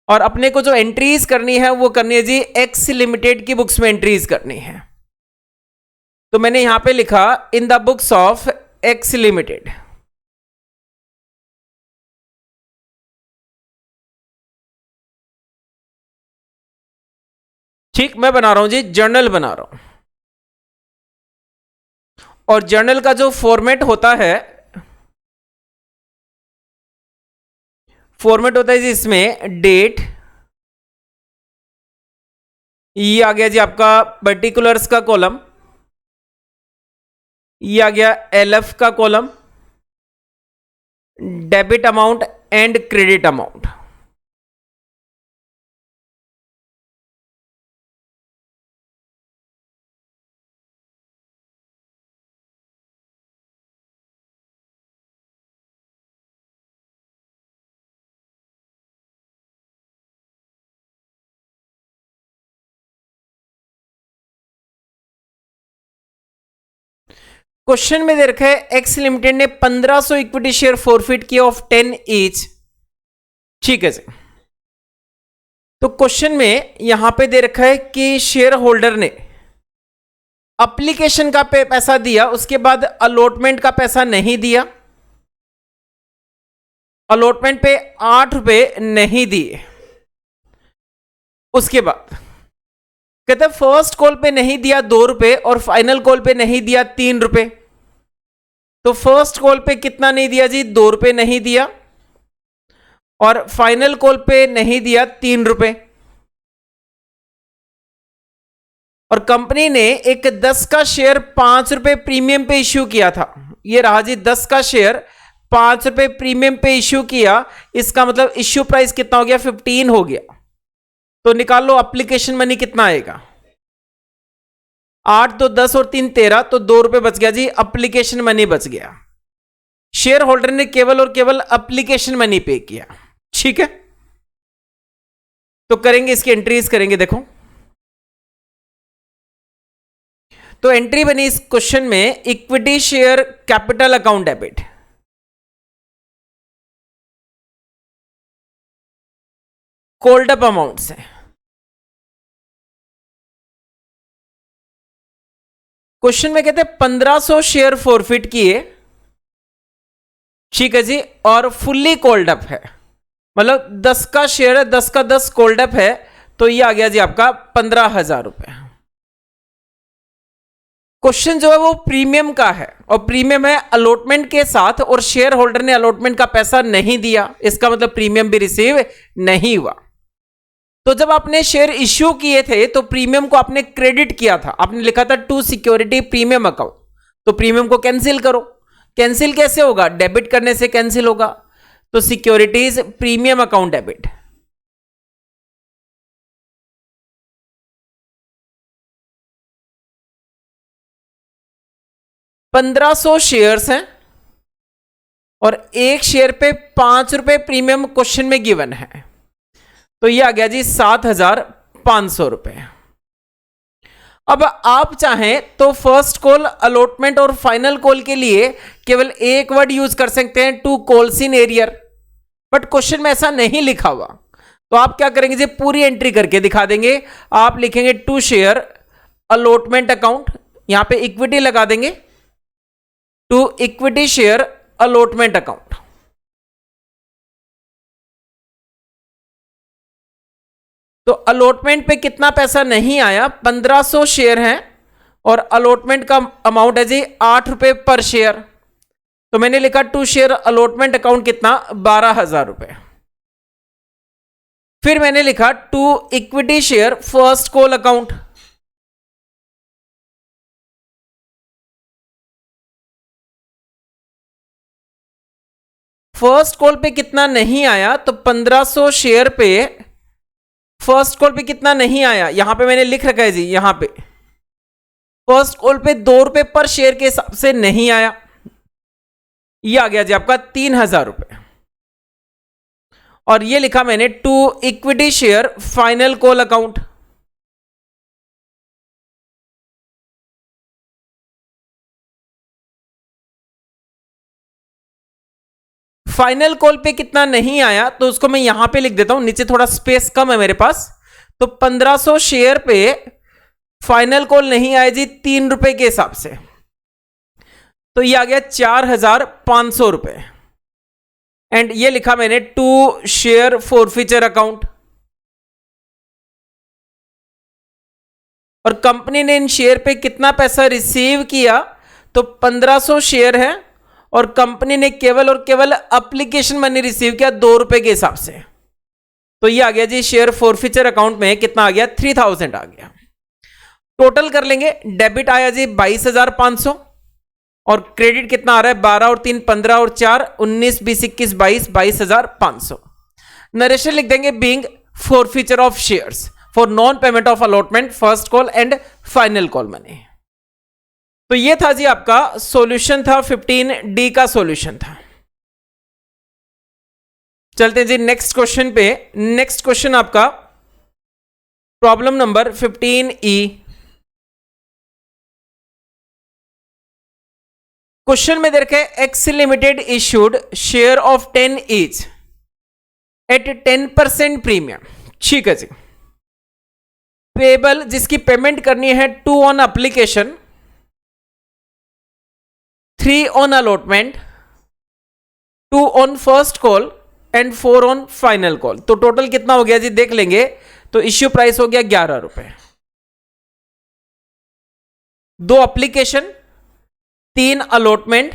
Speaker 1: और अपने को जो एंट्रीज करनी है वो करनी है जी एक्स लिमिटेड की बुक्स में एंट्रीज करनी है। तो मैंने यहां पे लिखा इन the books of x limited. ठीक, मैं बना रहा हूं जी जर्नल बना रहा हूं, और जर्नल का जो फॉर्मेट होता है, फॉर्मेट होता है जी इसमें डेट, ये आ गया जी आपका पर्टिकुलर्स का कॉलम, ये आ गया एलएफ का column, debit amount and credit amount. Question में दे रखा है एक्स लिमिटेड ने 1500 इक्विटी शेयर फॉरफिट किया ऑफ 10 ईच। ठीक है जी, तो क्वेश्चन में यहां पे दे रखा है कि शेयर होल्डर ने एप्लीकेशन का पैसा दिया, उसके बाद अलॉटमेंट का पैसा नहीं दिया, अलॉटमेंट पे 8 रुपए नहीं दिए। उसके बाद कहते हैं फर्स्ट कॉल पे नहीं दिया 2 रुपए, और फाइनल कॉल पे नहीं दिया 3 रुपए। तो फर्स्ट कॉल पे कितना नहीं दिया जी, 2 रुपए नहीं दिया, और फाइनल कॉल पे नहीं दिया 3 रुपए। और कंपनी ने एक 10 का शेयर 5 रुपए प्रीमियम पे इश्यू किया था। ये रहा जी 10 का शेयर 5 रुपए प्रीमियम पे इश्यू किया, इसका मतलब इश्यू प्राइस कितना हो गया, 15 हो गया। तो निकाल लो एप्लीकेशन मनी कितना आएगा, 8 तो 10 और 3 13, तो 2 रुपए बच गया जी, एप्लीकेशन मनी बच गया। शेयर होल्डर ने केवल और केवल एप्लीकेशन मनी पे किया। ठीक है, तो करेंगे इसकी एंट्रीज करेंगे। देखो, तो एंट्री बनी इस क्वेश्चन में equity share capital account debit, called up amount से। क्वेश्चन में कहते हैं 1500 शेयर फॉरफिट किए, ठीक है जी, और फुल्ली कॉल्ड अप है, मतलब 10 का शेयर है, 10 का 10 कॉल्ड अप है, तो ये आ गया जी आपका 15,000 रुपए। क्वेश्चन जो है वो प्रीमियम का है, और प्रीमियम है अलॉटमेंट के साथ, और शेयर होल्डर ने अलॉटमेंट का पैसा नहीं दिया, इसका मतलब प्रीमियम भी रिसीव नहीं हुआ। तो जब आपने शेयर इश्यू किए थे तो प्रीमियम को आपने क्रेडिट किया था, आपने लिखा था टू सिक्योरिटी प्रीमियम अकाउंट, तो प्रीमियम को कैंसिल करो। कैंसिल कैसे होगा, डेबिट करने से कैंसिल होगा, तो securities premium account debit. ₹1500 shares हैं, और एक शेयर पे 5 रुपए प्रीमियम क्वेश्चन में गिवन है, तो ये आ गया जी 7,500 रुपए। अब आप चाहें तो फर्स्ट कॉल, अलॉटमेंट और फाइनल कॉल के लिए केवल एक वर्ड यूज कर सकते हैं, to calls in arrear, but question में ऐसा नहीं लिखा हुआ। तो आप क्या करेंगे जी, पूरी एंट्री करके दिखा देंगे। आप लिखेंगे टू शेयर अलॉटमेंट अकाउंट, यहां पे इक्विटी लगा देंगे, to equity share allotment account. तो अलॉटमेंट पे कितना पैसा नहीं आया, 1500 शेयर हैं और अलॉटमेंट का अमाउंट है जी 8 रुपए पर शेयर। तो मैंने लिखा टू शेयर अलॉटमेंट अकाउंट कितना, 12,000 रुपए। फिर मैंने लिखा to equity share first call account, first call पे कितना नहीं आया, तो 1500 शेयर पे फर्स्ट कॉल पे कितना नहीं आया, यहां पे मैंने लिख रखा है जी, यहां पे फर्स्ट कॉल पे 2 रुपए पर शेयर के हिसाब से नहीं आया, ये आ गया जी आपका 3,000 रुपए। और ये लिखा मैंने to equity share final call account, final call पे कितना नहीं आया तो उसको मैं यहां पे लिख देता हूं, नीचे थोड़ा स्पेस कम है मेरे पास। तो 1500 शेयर पे फाइनल कॉल नहीं आया जी 3 रुपए के हिसाब से, तो ये आ गया 4,500 रुपए। एंड ये लिखा मैंने टू शेयर फॉरफीचर अकाउंट, और कंपनी ने इन शेयर पे कितना पैसा रिसीव किया, तो 1500 शेयर है और कंपनी ने केवल और केवल एप्लीकेशन मनी रिसीव किया 2 रुपए के हिसाब से। तो ये आ गया जी शेयर फॉरफीचर अकाउंट में कितना आ गया, 3000 आ गया। टोटल कर लेंगे, डेबिट आया जी 22,500 और क्रेडिट कितना आ रहा है, 12 और 3 15 और 4 19 20 21 22 22,500। नरेशन लिख देंगे being forfeiture of shares for non payment of allotment first call and final call money. तो ये था जी आपका सॉल्यूशन था, 15D का सॉल्यूशन था। चलते हैं जी नेक्स्ट क्वेश्चन पे। नेक्स्ट क्वेश्चन आपका प्रॉब्लम नंबर 15E। क्वेश्चन में देखे x limited issued share of 10 each eight 10% premium, ठीक है जी। पेबल जिसकी पेमेंट करनी है 2 on application, 3 on allotment, 2 on first call and 4 on final call. तो टोटल कितना हो गया जी देख लेंगे। तो इश्यू प्राइस हो गया 11 रुपए। 2 एप्लीकेशन, 3 अलॉटमेंट,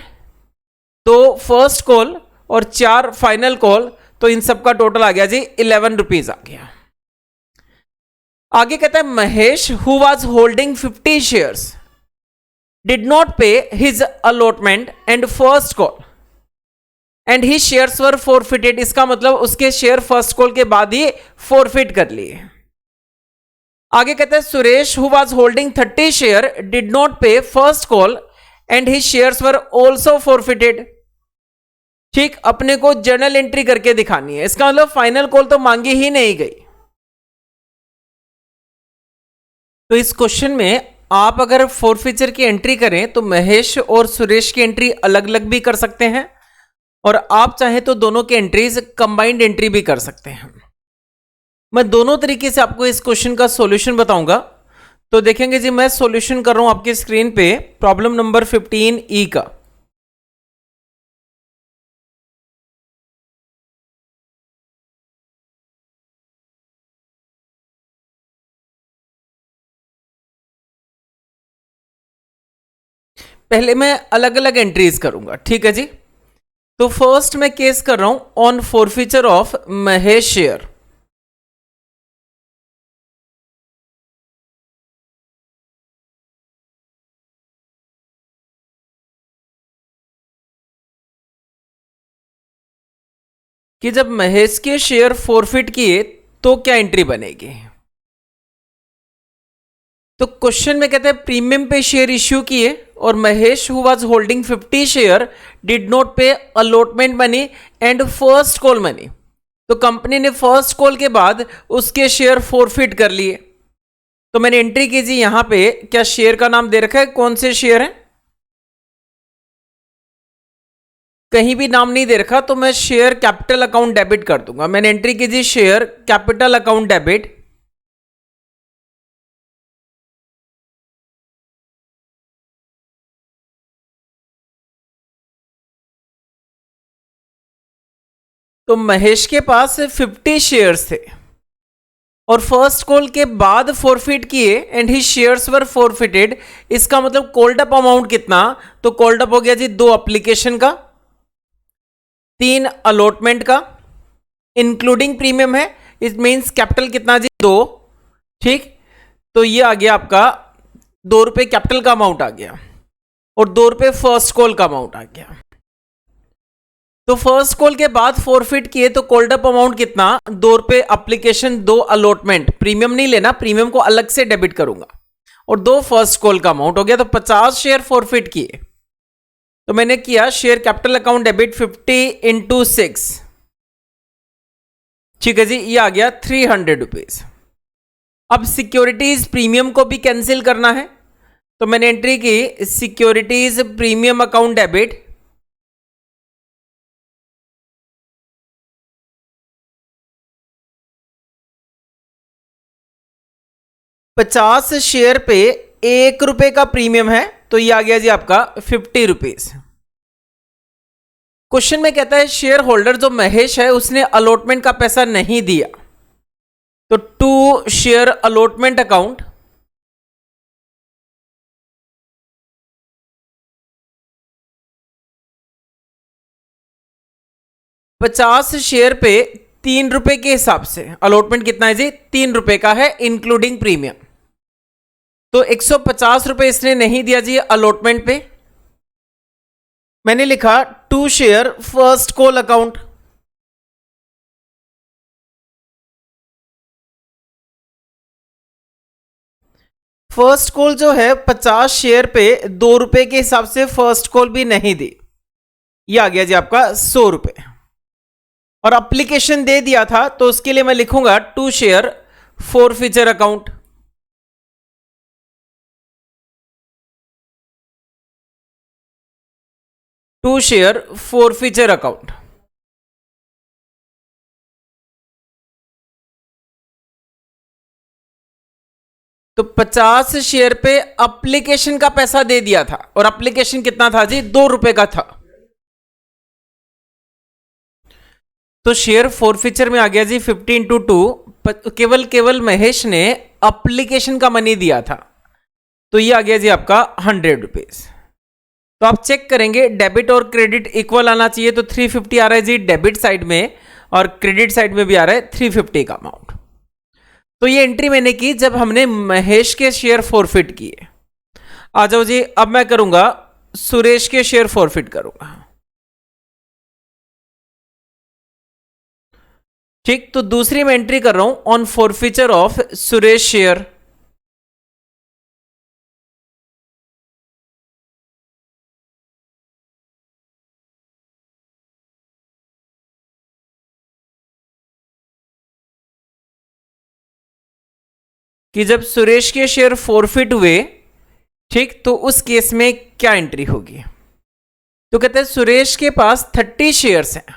Speaker 1: 2 फर्स्ट कॉल और 4 फाइनल कॉल, तो इन सब का टोटल आ गया जी 11 रुपीज आ गया। आगे कहता है Mahesh who was holding 50 shares did not pay his allotment and first call and he shares were forfeited. इसका मतलब उसके शेयर फर्स्ट कॉल के बाद ही फॉरफिट कर लिए। आगे कहते हैं Suresh who was holding 30 share did not pay first call and he shares were also forfeited. ठीक, अपने को जर्नल एंट्री करके दिखानी है, इसका मतलब फाइनल कॉल तो मांगी ही नहीं गई। तो इस क्वेश्चन में आप अगर फॉरफीचर की एंट्री करें तो महेश और सुरेश की एंट्री अलग अलग भी कर सकते हैं और आप चाहें तो दोनों की एंट्रीज कंबाइंड एंट्री भी कर सकते हैं। मैं दोनों तरीके से आपको इस क्वेश्चन का सॉल्यूशन बताऊंगा। तो देखेंगे जी मैं सॉल्यूशन कर रहा हूं आपकी स्क्रीन पे प्रॉब्लम नंबर 15E का। पहले मैं अलग अलग एंट्रीज करूंगा, ठीक है जी। तो फर्स्ट मैं केस कर रहा हूं on forfeiture of Mahesh share. कि जब महेश के शेयर फॉरफिट किए तो क्या एंट्री बनेगी। तो क्वेश्चन में कहते हैं प्रीमियम पे शेयर इश्यू किए और Mahesh who was holding 50 share did not pay allotment money and first call money. तो कंपनी ने फर्स्ट कॉल के बाद उसके शेयर फॉरफिट कर लिए। तो मैंने एंट्री की जी यहां पे, क्या शेयर का नाम दे रखा है, कौन से शेयर है, कहीं भी नाम नहीं दे रखा, तो मैं शेयर कैपिटल अकाउंट डेबिट कर दूंगा। मैंने एंट्री की जी शेयर कैपिटल अकाउंट डेबिट तो महेश के पास 50 शेयर्स थे और फर्स्ट कॉल के बाद फॉरफिट किए and he shares were forfeited. इसका मतलब कॉल्ड अप अमाउंट कितना, तो कॉल्ड अप हो गया जी 2 एप्लीकेशन का, 3 अलॉटमेंट का, इंक्लूडिंग प्रीमियम है। इट मीन्स कैपिटल कितना जी 2। ठीक, तो ये आ गया आपका 2 रुपए कैपिटल का अमाउंट आ गया और 2 रुपए फर्स्ट कॉल का अमाउंट आ गया। तो फर्स्ट कॉल के बाद फॉरफिट किए तो कॉल्ड अप अमाउंट कितना, 2 रुपए एप्लीकेशन, 2 अलॉटमेंट, प्रीमियम नहीं लेना, प्रीमियम को अलग से डेबिट करूंगा, और 2 फर्स्ट कॉल का अमाउंट हो गया। तो 50 शेयर फॉरफिट किए, तो मैंने किया share capital account debit 50 into 6। ठीक है जी, ये आ गया 300 रुपीज। अब सिक्योरिटीज प्रीमियम को भी कैंसिल करना है, तो मैंने एंट्री की securities premium account debit 50 share पे 1 रुपए का प्रीमियम है, तो ये आ गया जी आपका 50 रुपीज। क्वेश्चन में कहता है शेयर होल्डर जो महेश है उसने अलॉटमेंट का पैसा नहीं दिया, तो टू शेयर अलॉटमेंट अकाउंट पचास शेयर पे 3 रुपए के हिसाब से अलॉटमेंट कितना है जी 3 रुपए का है इंक्लूडिंग प्रीमियम। तो 150 रुपए इसने नहीं दिया जी अलॉटमेंट पे। मैंने लिखा to share first call account, first call जो है 50 शेयर पे 2 रुपए के हिसाब से फर्स्ट कॉल भी नहीं दी, ये आ गया जी आपका 100 रुपए। और एप्लीकेशन दे दिया था तो उसके लिए मैं लिखूंगा to share forfeiture account, to share forfeiture account. तो 50 शेयर पे एप्लीकेशन का पैसा दे दिया था और एप्लीकेशन कितना था जी 2 रुपए का था, तो शेयर फॉरफीचर में आ गया जी 50 इंटू 2। केवल महेश ने एप्लीकेशन का मनी दिया था, तो ये आ गया जी आपका 100 रुपीज। तो आप चेक करेंगे डेबिट और क्रेडिट इक्वल आना चाहिए, तो 350 आ रहा है जी डेबिट साइड में और क्रेडिट साइड में भी आ रहा है 350 का अमाउंट। तो ये एंट्री मैंने की जब हमने महेश के शेयर फॉरफिट किए। आ जाओ जी, अब मैं करूंगा सुरेश के शेयर फॉरफिट करूंगा। ठीक, तो दूसरी मैं एंट्री कर रहा हूं on forfeiture of Suresh share. कि जब सुरेश के शेयर फॉरफिट हुए, ठीक, तो उस केस में क्या एंट्री होगी। तो कहते हैं सुरेश के पास 30 शेयर्स हैं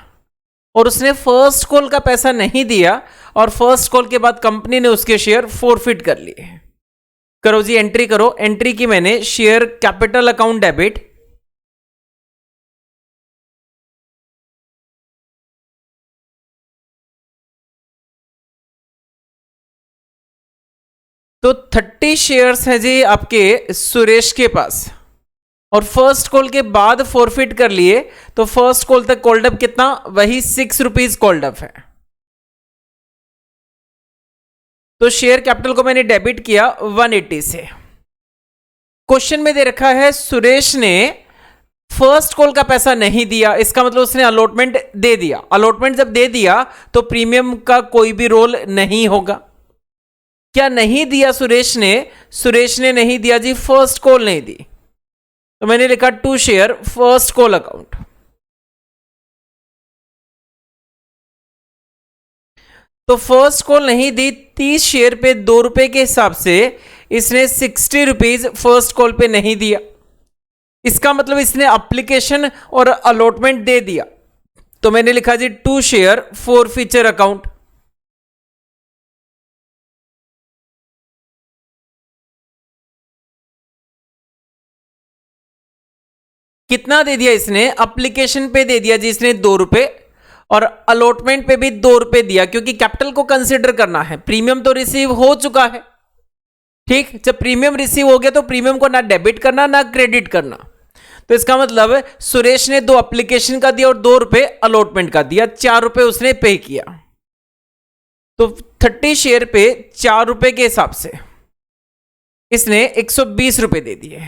Speaker 1: और उसने फर्स्ट कॉल का पैसा नहीं दिया और फर्स्ट कॉल के बाद कंपनी ने उसके शेयर फॉरफिट कर लिए। करो जी एंट्री करो। एंट्री की मैंने शेयर कैपिटल अकाउंट डेबिट तो 30 शेयर्स हैं जी आपके सुरेश के पास और फर्स्ट कॉल के बाद फॉरफिट कर लिए, तो फर्स्ट कॉल तक कॉल्ड अप कितना, वही 6 रुपीज कॉल्ड अप है। तो शेयर कैपिटल को मैंने डेबिट किया 180 से। क्वेश्चन में दे रखा है सुरेश ने फर्स्ट कॉल का पैसा नहीं दिया, इसका मतलब उसने अलॉटमेंट दे दिया। अलॉटमेंट जब दे दिया तो प्रीमियम का कोई भी रोल नहीं होगा। क्या नहीं दिया सुरेश ने नहीं दिया जी फर्स्ट कॉल नहीं दी, तो मैंने लिखा to share first call account. तो फर्स्ट कॉल नहीं दी, 30 शेयर पे 2 रुपए के हिसाब से इसने 60 रुपीज फर्स्ट कॉल पे नहीं दिया। इसका मतलब इसने एप्लीकेशन और अलॉटमेंट दे दिया, तो मैंने लिखा जी टू शेयर फॉरफीचर अकाउंट। कितना दे दिया इसने, एप्लीकेशन पे दे दिया जी इसने 2 रुपए और अलॉटमेंट पे भी 2 रुपए दिया, क्योंकि कैपिटल को कंसिडर करना है, प्रीमियम तो रिसीव हो चुका है। ठीक, जब प्रीमियम रिसीव हो गया तो प्रीमियम को ना डेबिट करना ना क्रेडिट करना, तो इसका मतलब सुरेश ने 2 एप्लीकेशन का दिया और 2 रुपए अलॉटमेंट का दिया, 4 रुपए उसने पे किया। तो 30 शेयर पे 4 रुपए के हिसाब से इसने 120 रुपए दे दिए।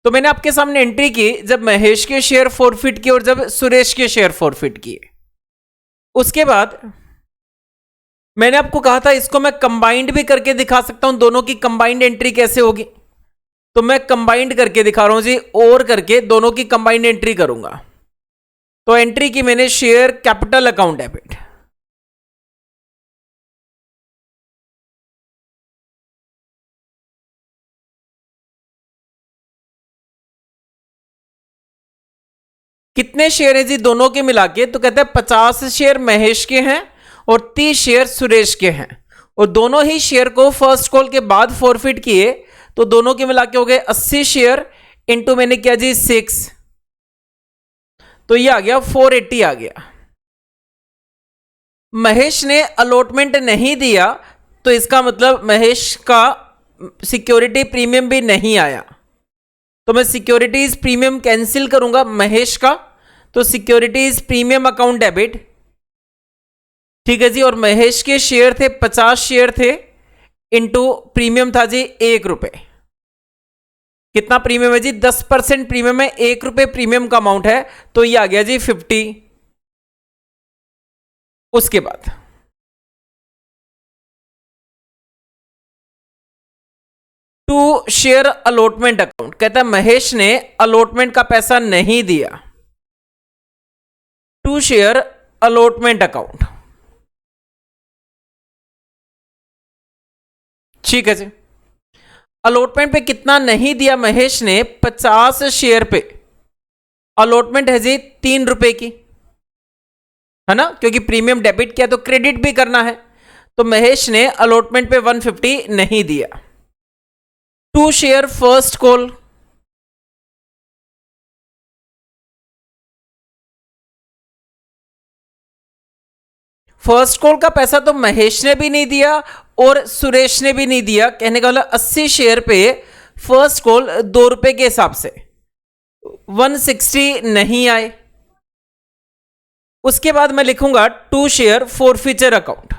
Speaker 1: तो मैंने आपके सामने एंट्री की जब महेश के शेयर फॉरफिट किए और जब सुरेश के शेयर फॉरफिट किए। उसके बाद मैंने आपको कहा था इसको मैं कंबाइंड भी करके दिखा सकता हूं, दोनों की कंबाइंड एंट्री कैसे होगी। तो मैं कंबाइंड करके दिखा रहा हूं जी, और करके दोनों की कंबाइंड एंट्री करूंगा। तो एंट्री की मैंने शेयर कैपिटल अकाउंट डेबिट, कितने शेयर है जी दोनों के मिला के, तो कहते हैं 50 शेयर महेश के हैं और 30 शेयर सुरेश के हैं, और दोनों ही शेयर को फर्स्ट कॉल के बाद फॉरफिट किए, तो दोनों के मिला के हो गए 80 शेयर इंटू मैंने किया जी 6, तो ये आ गया 480 आ गया। महेश ने अलॉटमेंट नहीं दिया, तो इसका मतलब महेश का सिक्योरिटी प्रीमियम भी नहीं आया, तो मैं सिक्योरिटीज प्रीमियम कैंसिल करूंगा महेश का, तो सिक्योरिटीज प्रीमियम अकाउंट डेबिट। ठीक है जी, और महेश के शेयर थे 50 शेयर थे इंटू प्रीमियम था जी 1 रुपए। कितना प्रीमियम है जी, 10% प्रीमियम है, 1 रुपए प्रीमियम का अमाउंट है, तो ये आ गया जी 50। उसके बाद टू शेयर अलॉटमेंट अकाउंट, कहता है महेश ने अलॉटमेंट का पैसा नहीं दिया। टू शेयर अलॉटमेंट अकाउंट, ठीक है जी। अलॉटमेंट पे कितना नहीं दिया महेश ने, 50 शेयर पे अलॉटमेंट है जी 3 रुपए की, है ना, क्योंकि प्रीमियम डेबिट किया तो क्रेडिट भी करना है, तो महेश ने अलॉटमेंट पे 150 नहीं दिया। To share first call, first call का पैसा तो महेश ने भी नहीं दिया और सुरेश ने भी नहीं दिया, कहने का मतलब 80 शेयर पे फर्स्ट कॉल 2 रुपए के हिसाब से 160 नहीं आए। उसके बाद मैं लिखूंगा to share forfeiture account,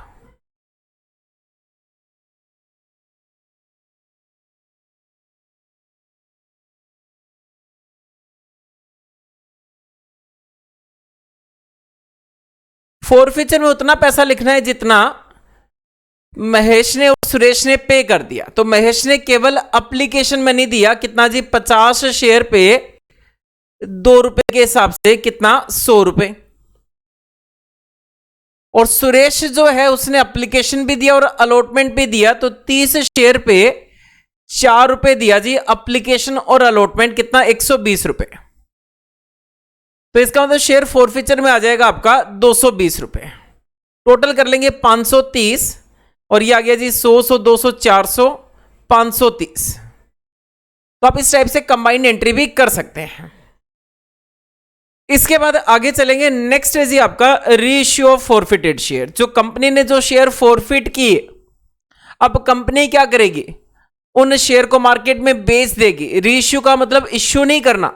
Speaker 1: forfeiture में उतना पैसा लिखना है जितना महेश ने और सुरेश ने पे कर दिया, तो महेश ने केवल एप्लीकेशन में नहीं दिया, कितना जी 50 शेयर पे 2 रुपए के हिसाब से कितना 100 रुपए, और सुरेश जो है उसने एप्लीकेशन भी दिया और अलॉटमेंट भी दिया, तो 30 शेयर पे 4 रुपए दिया जी एप्लीकेशन और अलॉटमेंट, कितना 120 रुपए, तो इसका मतलब शेयर फॉरफीचर में आ जाएगा आपका 220 रुपए। टोटल कर लेंगे 530, और ये आ गया जी 100 200 400 530। तो आप इस टाइप से कंबाइंड एंट्री भी कर सकते हैं। इसके बाद आगे चलेंगे, नेक्स्ट है जी आपका रीइश्यू ऑफ फॉरफिटेड शेयर। जो कंपनी ने जो शेयर फॉरफिट किए, अब कंपनी क्या करेगी, उन शेयर को मार्केट में बेच देगी। रीइश्यू का मतलब इश्यू नहीं करना,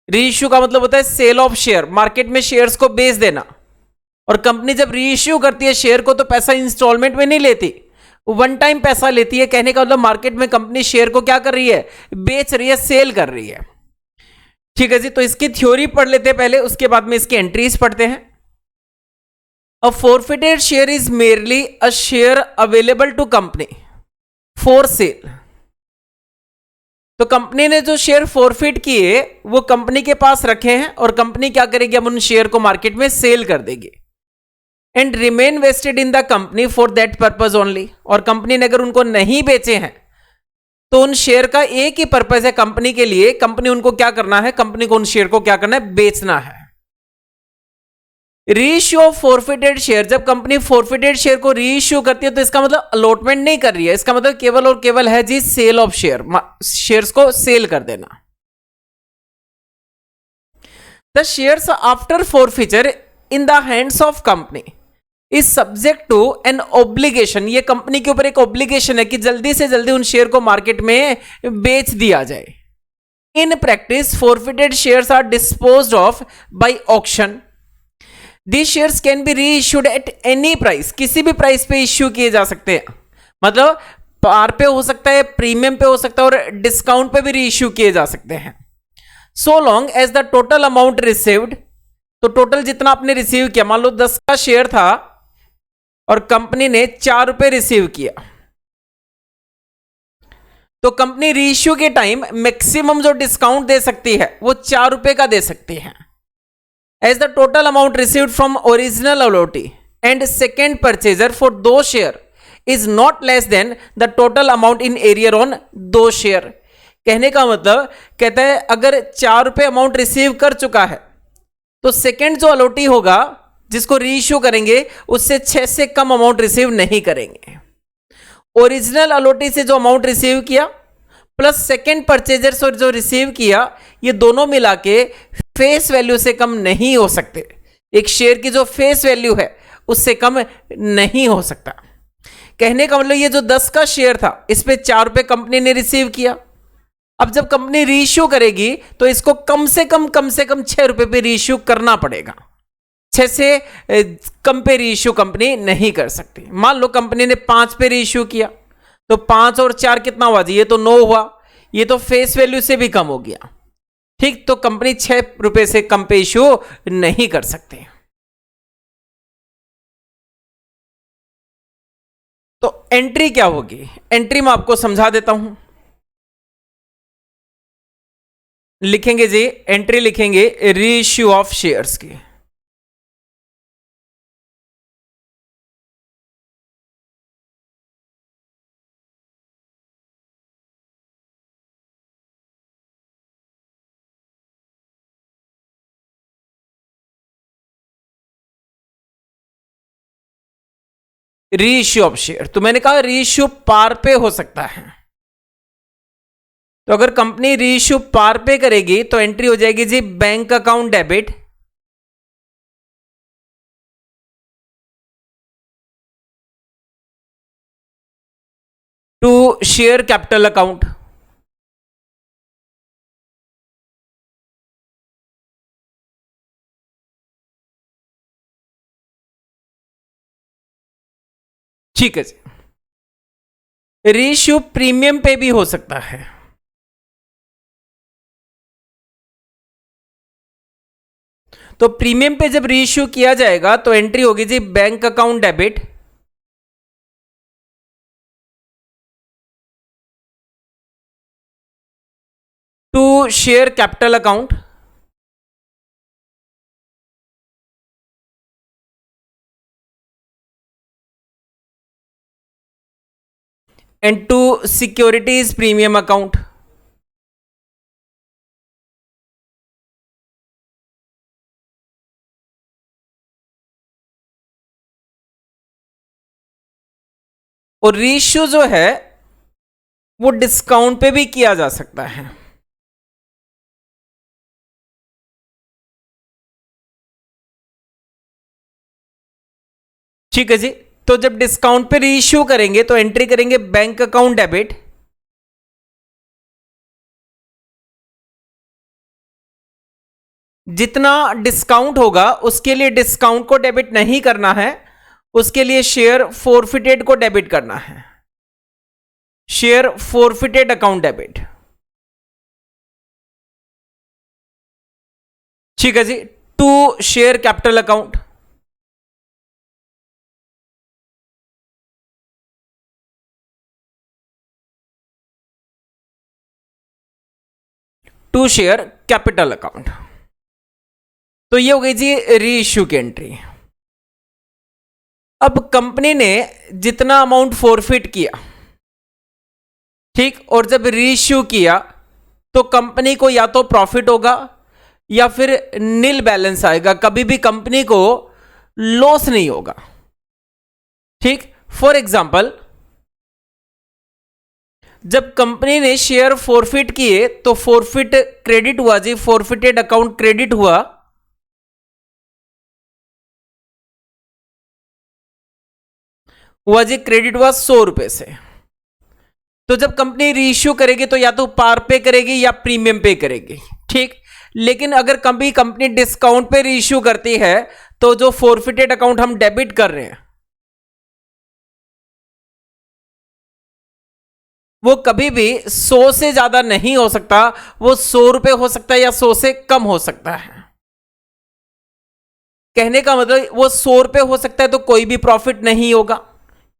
Speaker 1: रीइश्यू का मतलब होता है सेल ऑफ शेयर, मार्केट में शेयर्स को बेच देना। और कंपनी जब रीइश्यू करती है शेयर को तो पैसा इंस्टॉलमेंट में नहीं लेती, वन टाइम पैसा लेती है, कहने का मतलब मार्केट में कंपनी शेयर को क्या कर रही है, बेच रही है, सेल कर रही है। ठीक है जी, तो इसकी थ्योरी पढ़ लेते हैं पहले, उसके बाद में इसकी एंट्रीज पढ़ते हैं। A forfeited share is merely a share available to company for sale. तो कंपनी ने जो शेयर फॉरफिट किए वो कंपनी के पास रखे हैं, और कंपनी क्या करेगी, अब उन शेयर को मार्केट में सेल कर देगी। And remain vested in the company for that purpose only. और कंपनी ने अगर उनको नहीं बेचे हैं तो उन शेयर का एक ही पर्पज है कंपनी के लिए, कंपनी उनको क्या करना है, कंपनी को उन शेयर को क्या करना है, बेचना है। रीइश्यू ऑफ फॉरफिटेड शेयर, जब कंपनी फॉरफिटेड शेयर को रीइश्यू करती है तो इसका मतलब अलॉटमेंट नहीं कर रही है, इसका मतलब केवल और केवल है जी सेल ऑफ शेयर, शेयर्स को सेल कर देना। The shares after forfeiture in the hands of company is subject to an obligation, ये कंपनी के ऊपर एक ऑब्लिगेशन है कि जल्दी से जल्दी उन शेयर को मार्केट में बेच दिया जाए. In practice forfeited shares are disposed of by auction. These shares can be reissued at any price, किसी भी प्राइस पे इश्यू किए जा सकते हैं. मतलब पार पे हो सकता है, प्रीमियम पे हो सकता है और डिस्काउंट पे भी रीइश्यू किए जा सकते हैं. So long as the total amount received, तो टोटल जितना आपने रिसीव किया, मान लो 10 का शेयर था और कंपनी ने 4 रुपए रिसीव किया, तो कंपनी रीइश्यू के टाइम मैक्सिमम जो डिस्काउंट दे सकती है वो 4 रुपए का दे सकती है. As the total amount received from original allotee and second purchaser for those share is not less than the total amount in arrear on those share. कहने का मतलब कहता है अगर 4 रुपए अमाउंट रिसीव कर चुका है तो सेकेंड जो अलॉटी होगा जिसको रीइश्यू करेंगे उससे 6 से कम अमाउंट रिसीव नहीं करेंगे. ओरिजिनल अलॉटी से जो अमाउंट रिसीव किया प्लस सेकेंड परचेजर से जो रिसीव किया, ये दोनों मिला के फेस वैल्यू से कम नहीं हो सकते. एक शेयर की जो फेस वैल्यू है उससे कम नहीं हो सकता. कहने का मतलब ये जो 10 का शेयर था इस पे 4 रुपए कंपनी ने रिसीव किया. अब जब कंपनी रीइश्यू करेगी तो इसको कम से कम 6 रुपए पे रीइश्यू करना पड़ेगा. 6 से कम पे रीइश्यू कंपनी नहीं कर सकती. मान लो कंपनी ने 5 पे रीइश्यू किया तो 5 और 4 कितना हुआ जी, ये तो 9 हुआ, ये तो फेस वैल्यू से भी कम हो गया. ठीक, तो कंपनी 6 रुपए से कम पे इश्यू नहीं कर सकते. तो एंट्री क्या होगी, एंट्री मैं आपको समझा देता हूं. लिखेंगे जी, एंट्री लिखेंगे रीइश्यू ऑफ शेयर्स की. रीइश्यू ऑफ शेयर, तो मैंने कहा रीइश्यू पार पे हो सकता है. तो अगर कंपनी रीइश्यू पार पे करेगी तो एंट्री हो जाएगी जी bank account debit, to share capital account. ठीक है जी. रीइश्यू प्रीमियम पे भी हो सकता है. तो प्रीमियम पे जब रीइश्यू किया जाएगा तो एंट्री होगी जी bank account debit, to share capital account, and to securities premium account. और रीइश्यू जो है वो डिस्काउंट पे भी किया जा सकता है. ठीक है जी. तो जब डिस्काउंट पे रीइश्यू करेंगे तो एंट्री करेंगे बैंक अकाउंट डेबिट, जितना डिस्काउंट होगा उसके लिए डिस्काउंट को डेबिट नहीं करना है, उसके लिए शेयर फोरफिटेड को डेबिट करना है. Share forfeited account debit. ठीक है जी. To share capital account, to share capital account. तो ये हो गई जी रीइश्यू की एंट्री. अब कंपनी ने जितना अमाउंट फोरफिट किया, ठीक, और जब रीइश्यू किया तो कंपनी को या तो प्रॉफिट होगा या फिर नील बैलेंस आएगा. कभी भी कंपनी को लॉस नहीं होगा. ठीक, फॉर एग्जांपल जब कंपनी ने शेयर फोरफिट किए तो फोरफिट क्रेडिट हुआ जी, फोरफिटेड अकाउंट क्रेडिट हुआ. हुआ जी, क्रेडिट हुआ 100 रुपए से। तो जब कंपनी रीइश्यू करेगी तो या तो पार पे करेगी या प्रीमियम पे करेगी, ठीक। लेकिन अगर कभी कंपनी डिस्काउंट पे रीइश्यू करती है तो जो फोरफिटेड अकाउंट हम डेबिट कर रहे हैं वो कभी भी 100 से ज्यादा नहीं हो सकता, वो 100 रुपए हो सकता है या 100 से कम हो सकता है। कहने का मतलब वो 100 रुपए हो सकता है तो कोई भी प्रॉफिट नहीं होगा,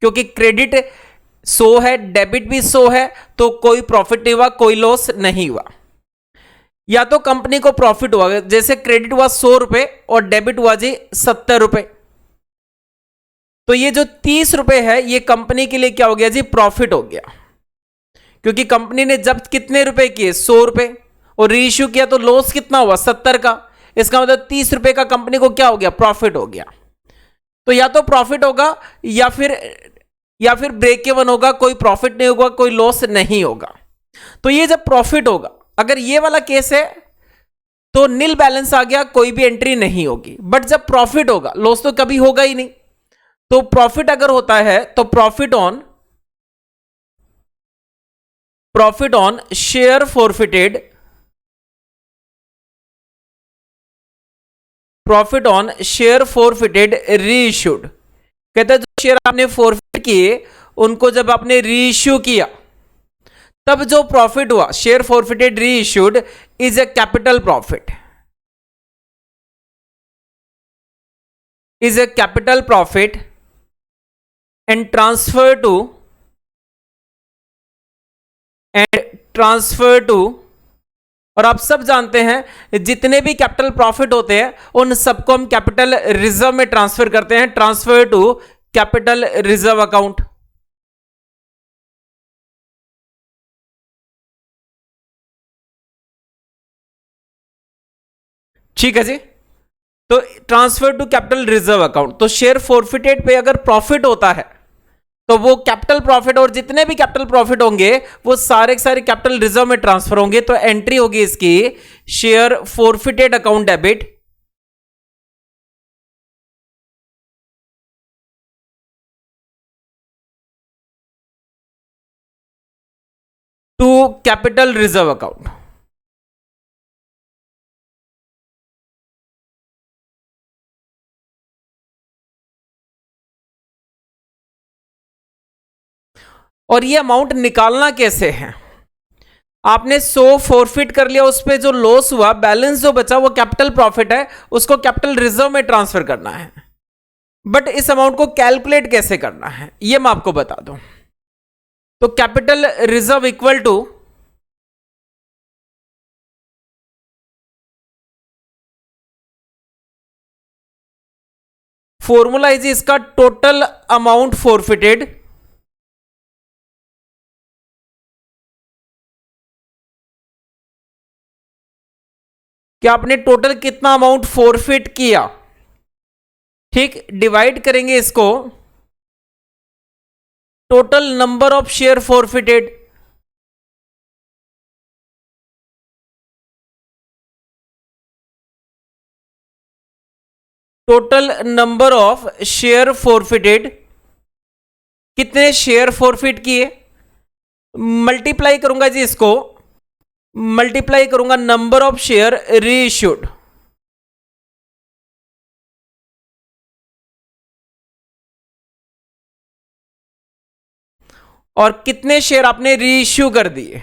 Speaker 1: क्योंकि क्रेडिट 100 है, डेबिट भी 100 है, तो कोई प्रॉफिट नहीं हुआ, कोई लॉस नहीं हुआ। या तो कंपनी को प्रॉफिट हुआ, जैसे क्रेडिट हुआ 100 रुपए और डेबिट हुआ जी 70 रुपए, तो ये जो 30 रुपए है ये कंपनी के लिए क्या हो गया जी, प्रॉफिट हो गया। क्योंकि कंपनी ने जब्त कितने रुपए किए, 100 रुपए, और रीइश्यू किया तो लॉस कितना हुआ, 70 का। इसका मतलब 30 रुपए का कंपनी को क्या हो गया, प्रॉफिट हो गया। तो या तो प्रॉफिट होगा या फिर ब्रेक इवन होगा, कोई प्रॉफिट नहीं होगा, कोई लॉस नहीं होगा। तो ये जब प्रॉफिट होगा, अगर ये वाला केस है तो नील बैलेंस आ गया, कोई भी एंट्री नहीं होगी। बट जब प्रॉफिट होगा, लॉस तो कभी होगा ही नहीं। तो प्रॉफिट अगर होता है तो profit on share forfeited, profit on share forfeited reissued. कहता है जो शेयर आपने फॉरफिट किए उनको जब आपने रीइश्यू किया तब जो प्रॉफिट हुआ, share forfeited reissued is a capital profit, is a capital profit and transfer to, और आप सब जानते हैं जितने भी कैपिटल प्रॉफिट होते हैं उन सबको हम कैपिटल रिजर्व में ट्रांसफर करते हैं, transfer to capital reserve account. ठीक है जी। तो transfer to capital reserve account, तो शेयर फॉरफिटेड पे अगर प्रॉफिट होता है तो वो कैपिटल प्रॉफिट और जितने भी कैपिटल प्रॉफिट होंगे वो सारे के सारे कैपिटल रिजर्व में ट्रांसफर होंगे। तो एंट्री होगी इसकी share forfeited account debit to capital reserve account. और ये अमाउंट निकालना कैसे है, आपने 100 फॉरफिट कर लिया, उस पर जो लॉस हुआ, बैलेंस जो बचा वो कैपिटल प्रॉफिट है, उसको कैपिटल रिजर्व में ट्रांसफर करना है। बट इस अमाउंट को कैलकुलेट कैसे करना है ये मैं आपको बता दूं। तो capital reserve equal to formula is इसका टोटल अमाउंट फॉरफिटेड कि आपने टोटल कितना अमाउंट फॉरफिट किया, ठीक, डिवाइड करेंगे इसको total number of share forfeited, total number of share forfeited, कितने शेयर फॉरफिट किए, मल्टीप्लाई करूंगा जी इसको, मल्टीप्लाई करूंगा नंबर ऑफ शेयर रीइश्यूड, और कितने शेयर आपने रीइश्यू कर दिए।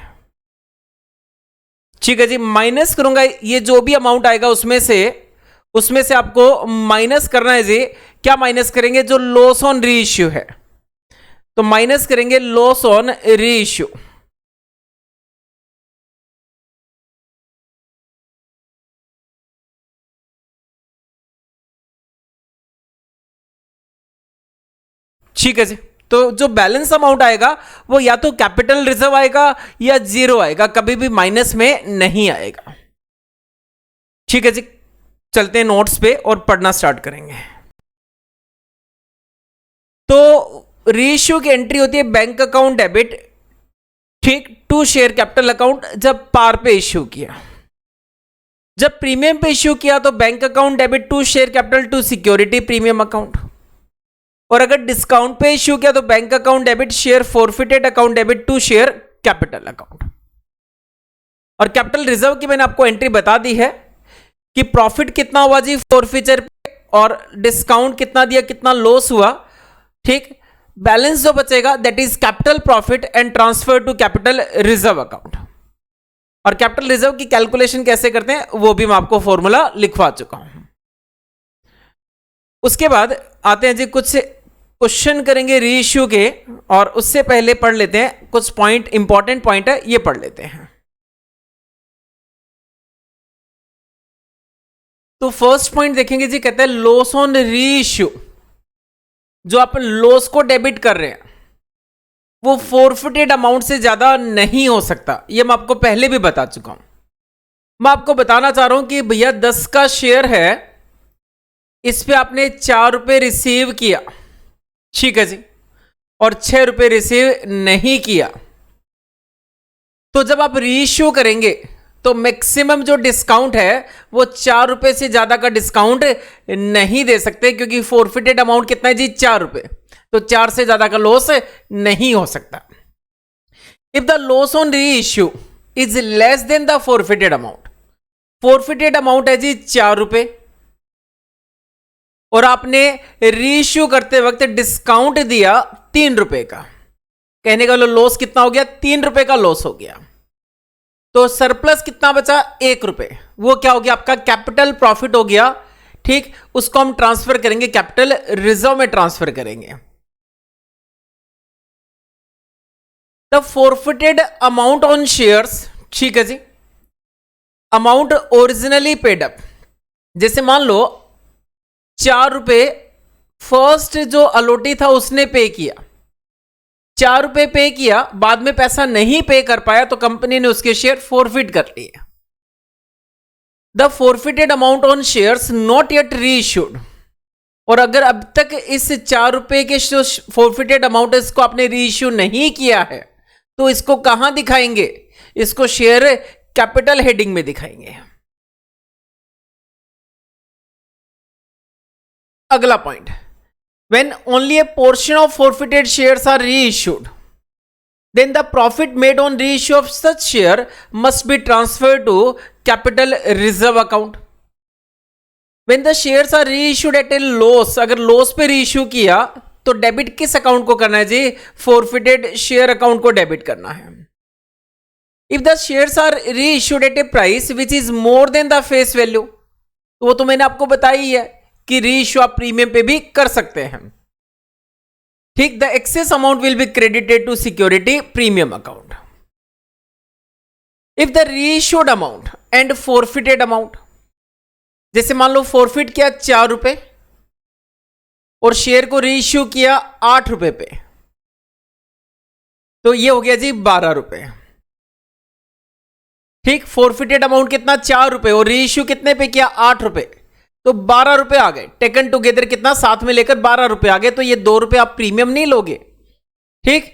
Speaker 1: ठीक है जी, माइनस करूंगा ये जो भी अमाउंट आएगा उसमें से आपको माइनस करना है जी। क्या माइनस करेंगे, जो लॉस ऑन रीइश्यू है, तो माइनस करेंगे लॉस ऑन रीइश्यू। ठीक है जी। तो जो बैलेंस अमाउंट आएगा वो या तो कैपिटल रिजर्व आएगा या जीरो आएगा, कभी भी माइनस में नहीं आएगा। ठीक है जी, चलते हैं नोट्स पे और पढ़ना स्टार्ट करेंगे। तो रीइश्यू की एंट्री होती है बैंक अकाउंट डेबिट, ठीक, टू शेयर कैपिटल अकाउंट जब पार पे इश्यू किया। जब प्रीमियम पे इश्यू किया तो bank account debit to share capital to security premium account. और अगर डिस्काउंट पे इश्यू किया तो bank account debit, share forfeited account debit to share capital account. और कैपिटल रिजर्व की मैंने आपको एंट्री बता दी है कि प्रॉफिट कितना हुआ जी फॉरफिचर पे, और डिस्काउंट कितना दिया, कितना लॉस हुआ, ठीक। बैलेंस जो बचेगा that is capital profit and transfer to capital reserve account. और कैपिटल रिजर्व की कैलकुलेशन कैसे करते हैं वो भी मैं आपको फॉर्मूला लिखवा चुका हूं। उसके बाद आते हैं जी, कुछ क्वेश्चन करेंगे री इश्यू के, और उससे पहले पढ़ लेते हैं कुछ पॉइंट, इंपॉर्टेंट पॉइंट है ये पढ़ लेते हैं। तो फर्स्ट पॉइंट देखेंगे जी, कहते हैं लॉस ऑन री इश्यू। जो आप लॉस को डेबिट कर रहे हैं वो फॉरफिटेड अमाउंट से ज्यादा नहीं हो सकता, ये मैं आपको पहले भी बता चुका हूं। मैं आपको बताना चाह रहा हूं कि भैया 10 का शेयर है, इस पे आपने 4 रुपए रिसीव किया, ठीक है जी, और 6 रुपए रिसीव नहीं किया। तो जब आप रीइश्यू करेंगे तो मैक्सिमम जो डिस्काउंट है वो 4 रुपए से ज्यादा का डिस्काउंट नहीं दे सकते, क्योंकि फॉरफिटेड अमाउंट कितना है जी 4 रुपए, तो 4 से ज्यादा का लॉस नहीं हो सकता। If the loss on reissue is less than the forfeited amount, forfeited amount है जी 4 रुपए, और आपने री इश्यू करते वक्त डिस्काउंट दिया 3 रुपए का, कहने का लॉस कितना हो गया, 3 रुपए का लॉस हो गया। तो सरप्लस कितना बचा, 1 रुपए, वो क्या हो गया आपका कैपिटल प्रॉफिट हो गया, ठीक। उसको हम ट्रांसफर करेंगे कैपिटल रिजर्व में ट्रांसफर करेंगे। The forfeited amount on shares, ठीक है जी, अमाउंट ओरिजिनली पेड अप, जैसे मान लो 4 रुपए फर्स्ट जो अलॉटी था उसने पे किया, 4 रुपए पे किया, बाद में पैसा नहीं पे कर पाया तो कंपनी ने उसके शेयर फॉरफिट कर लिए। The forfeited amount on shares not yet री इश्यूड, और अगर अब तक इस 4 रुपए के जो फॉरफिटेड अमाउंट है इसको आपने री इश्यू नहीं किया है तो इसको कहां दिखाएंगे, इसको शेयर कैपिटल हेडिंग में दिखाएंगे। अगला point, when only a portion of forfeited shares are reissued, then the profit made on reissue of such share must be transferred to capital reserve account. When the shares are reissued at a loss, अगर loss पे reissue किया तो debit किस account को करना है जी, forfeited share account को debit करना है। If the shares are reissued at a price which is more than the face value, तो वो तो मैंने आपको बताई है कि रीइश्यू आप प्रीमियम पे भी कर सकते हैं, ठीक। The excess amount will be credited to security premium account. If the reissued amount and forfeited amount, जैसे मान लो फॉरफिट किया 4 रुपए और शेयर को रीइश्यू किया 8 रुपए पे, तो ये हो गया जी 12 रुपए, ठीक। फॉरफिटेड अमाउंट कितना 4 रुपए और रीइश्यू कितने पे किया 8 रुपए, तो 12 रुपए आ गए, टेकन टुगेदर कितना साथ में लेकर 12 रुपए आ गए, तो ये 2 रुपए आप प्रीमियम नहीं लोगे, ठीक।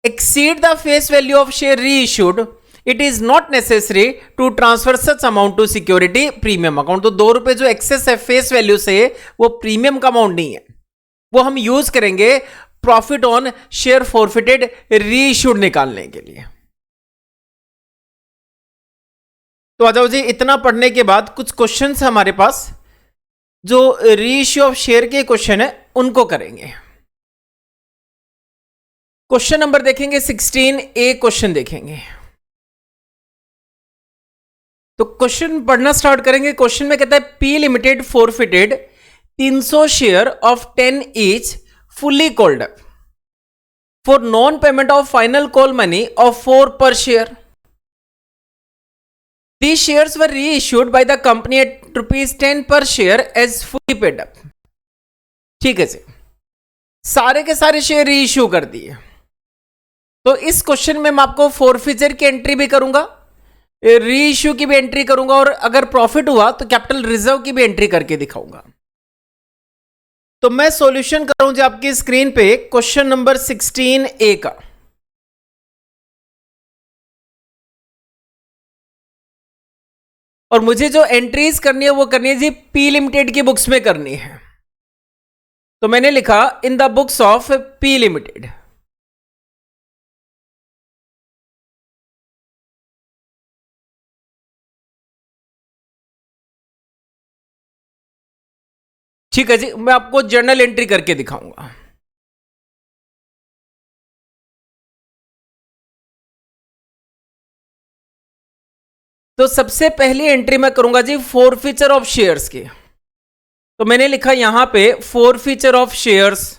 Speaker 1: Exceed the face value of share reissued, it is not necessary to transfer such amount to security premium account. तो 2 रुपए जो एक्सेस है फेस वैल्यू से वो प्रीमियम का अमाउंट नहीं है, वो हम यूज करेंगे प्रॉफिट ऑन शेयर फॉरफिटेड री इश्यूड निकालने के लिए। तो आ जाओ जी, इतना पढ़ने के बाद कुछ क्वेश्चन है हमारे पास जो रीइश्यू ऑफ शेयर के क्वेश्चन है उनको करेंगे। क्वेश्चन नंबर देखेंगे 16A क्वेश्चन देखेंगे। तो क्वेश्चन पढ़ना स्टार्ट करेंगे। क्वेश्चन में कहता है P limited forfeited 300 share of 10 each fully called up for non payment of final call money of 4 पर share. These shares were reissued by the company at ₹10 per share as fully paid up. ठीक है जी, सारे के सारे share reissue कर दिए। तो इस क्वेश्चन में मैं आपको फॉरफिचर की एंट्री भी करूंगा, रीइश्यू की भी एंट्री करूंगा, और अगर प्रॉफिट हुआ तो कैपिटल रिजर्व की भी एंट्री करके दिखाऊंगा। तो मैं सॉल्यूशन कर रहा हूं जी आपकी स्क्रीन पे क्वेश्चन नंबर 16A का। और मुझे जो एंट्रीज करनी है वो करनी है जी पी लिमिटेड की बुक्स में करनी है। तो मैंने लिखा इन the books of P limited. ठीक है जी, मैं आपको जर्नल एंट्री करके दिखाऊंगा। तो सबसे पहली एंट्री मैं करूंगा जी फोर फीचर ऑफ शेयर्स की। तो मैंने लिखा यहां पे फोर फीचर ऑफ शेयर्स।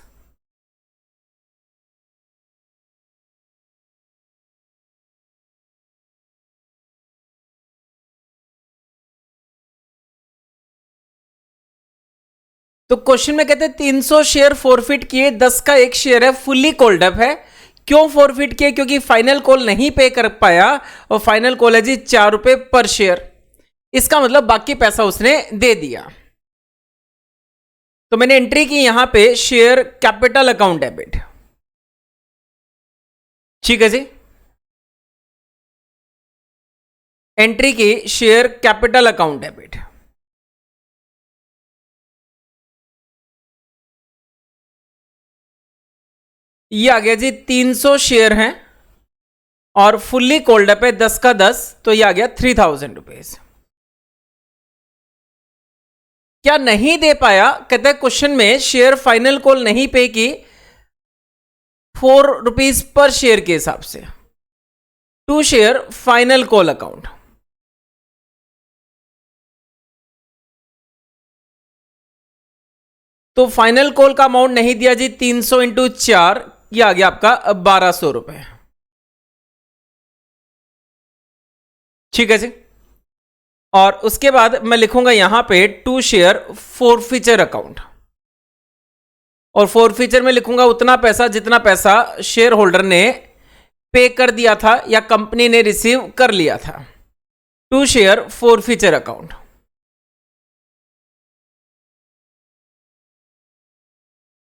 Speaker 1: तो क्वेश्चन में कहते हैं 300 शेयर फॉरफिट किए, 10 का एक शेयर है फुल्ली कॉल्ड अप है। क्यों फॉरफिट किए? क्योंकि फाइनल कॉल नहीं पे कर पाया, और फाइनल कॉल है जी 4 रुपए पर शेयर। इसका मतलब बाकी पैसा उसने दे दिया। तो मैंने एंट्री की यहां पे शेयर कैपिटल अकाउंट डेबिट। ठीक है जी, एंट्री की शेयर कैपिटल अकाउंट डेबिट। ये आ गया जी 300 शेयर हैं और फुल्ली कॉल्ड अप है 10 का 10, तो ये आ गया 3000 रुपीज। क्या नहीं दे पाया? कहते हैं क्वेश्चन में शेयर फाइनल कॉल नहीं पे की 4 रुपीज पर शेयर के हिसाब से, to share final call account. तो फाइनल कॉल का अमाउंट नहीं दिया जी 300 इंटू 4, ये आ गया आपका 1200 रुपए। ठीक है जी, और उसके बाद मैं लिखूंगा यहां पे टू शेयर फॉरफीचर अकाउंट, और फॉरफीचर में लिखूंगा उतना पैसा जितना पैसा शेयर होल्डर ने पे कर दिया था या कंपनी ने रिसीव कर लिया था। To share forfeiture account.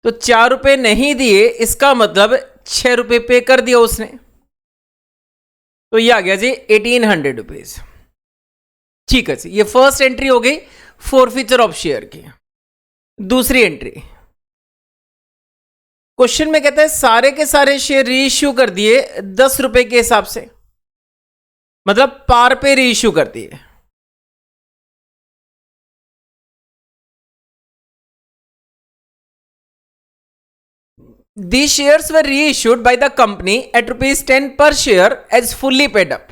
Speaker 1: तो 4 रुपए नहीं दिए, इसका मतलब 6 रुपए पे कर दिया उसने, तो ये आ गया जी 1800 रुपीज। ठीक है जी, ये फर्स्ट एंट्री हो गई फॉरफीचर ऑफ शेयर की। दूसरी एंट्री, क्वेश्चन में कहता है सारे के सारे शेयर री इश्यू कर दिए 10 रुपए के हिसाब से, मतलब पार पे री इश्यू कर दिए। These shares were reissued by the company at ₹10 per share as fully paid up।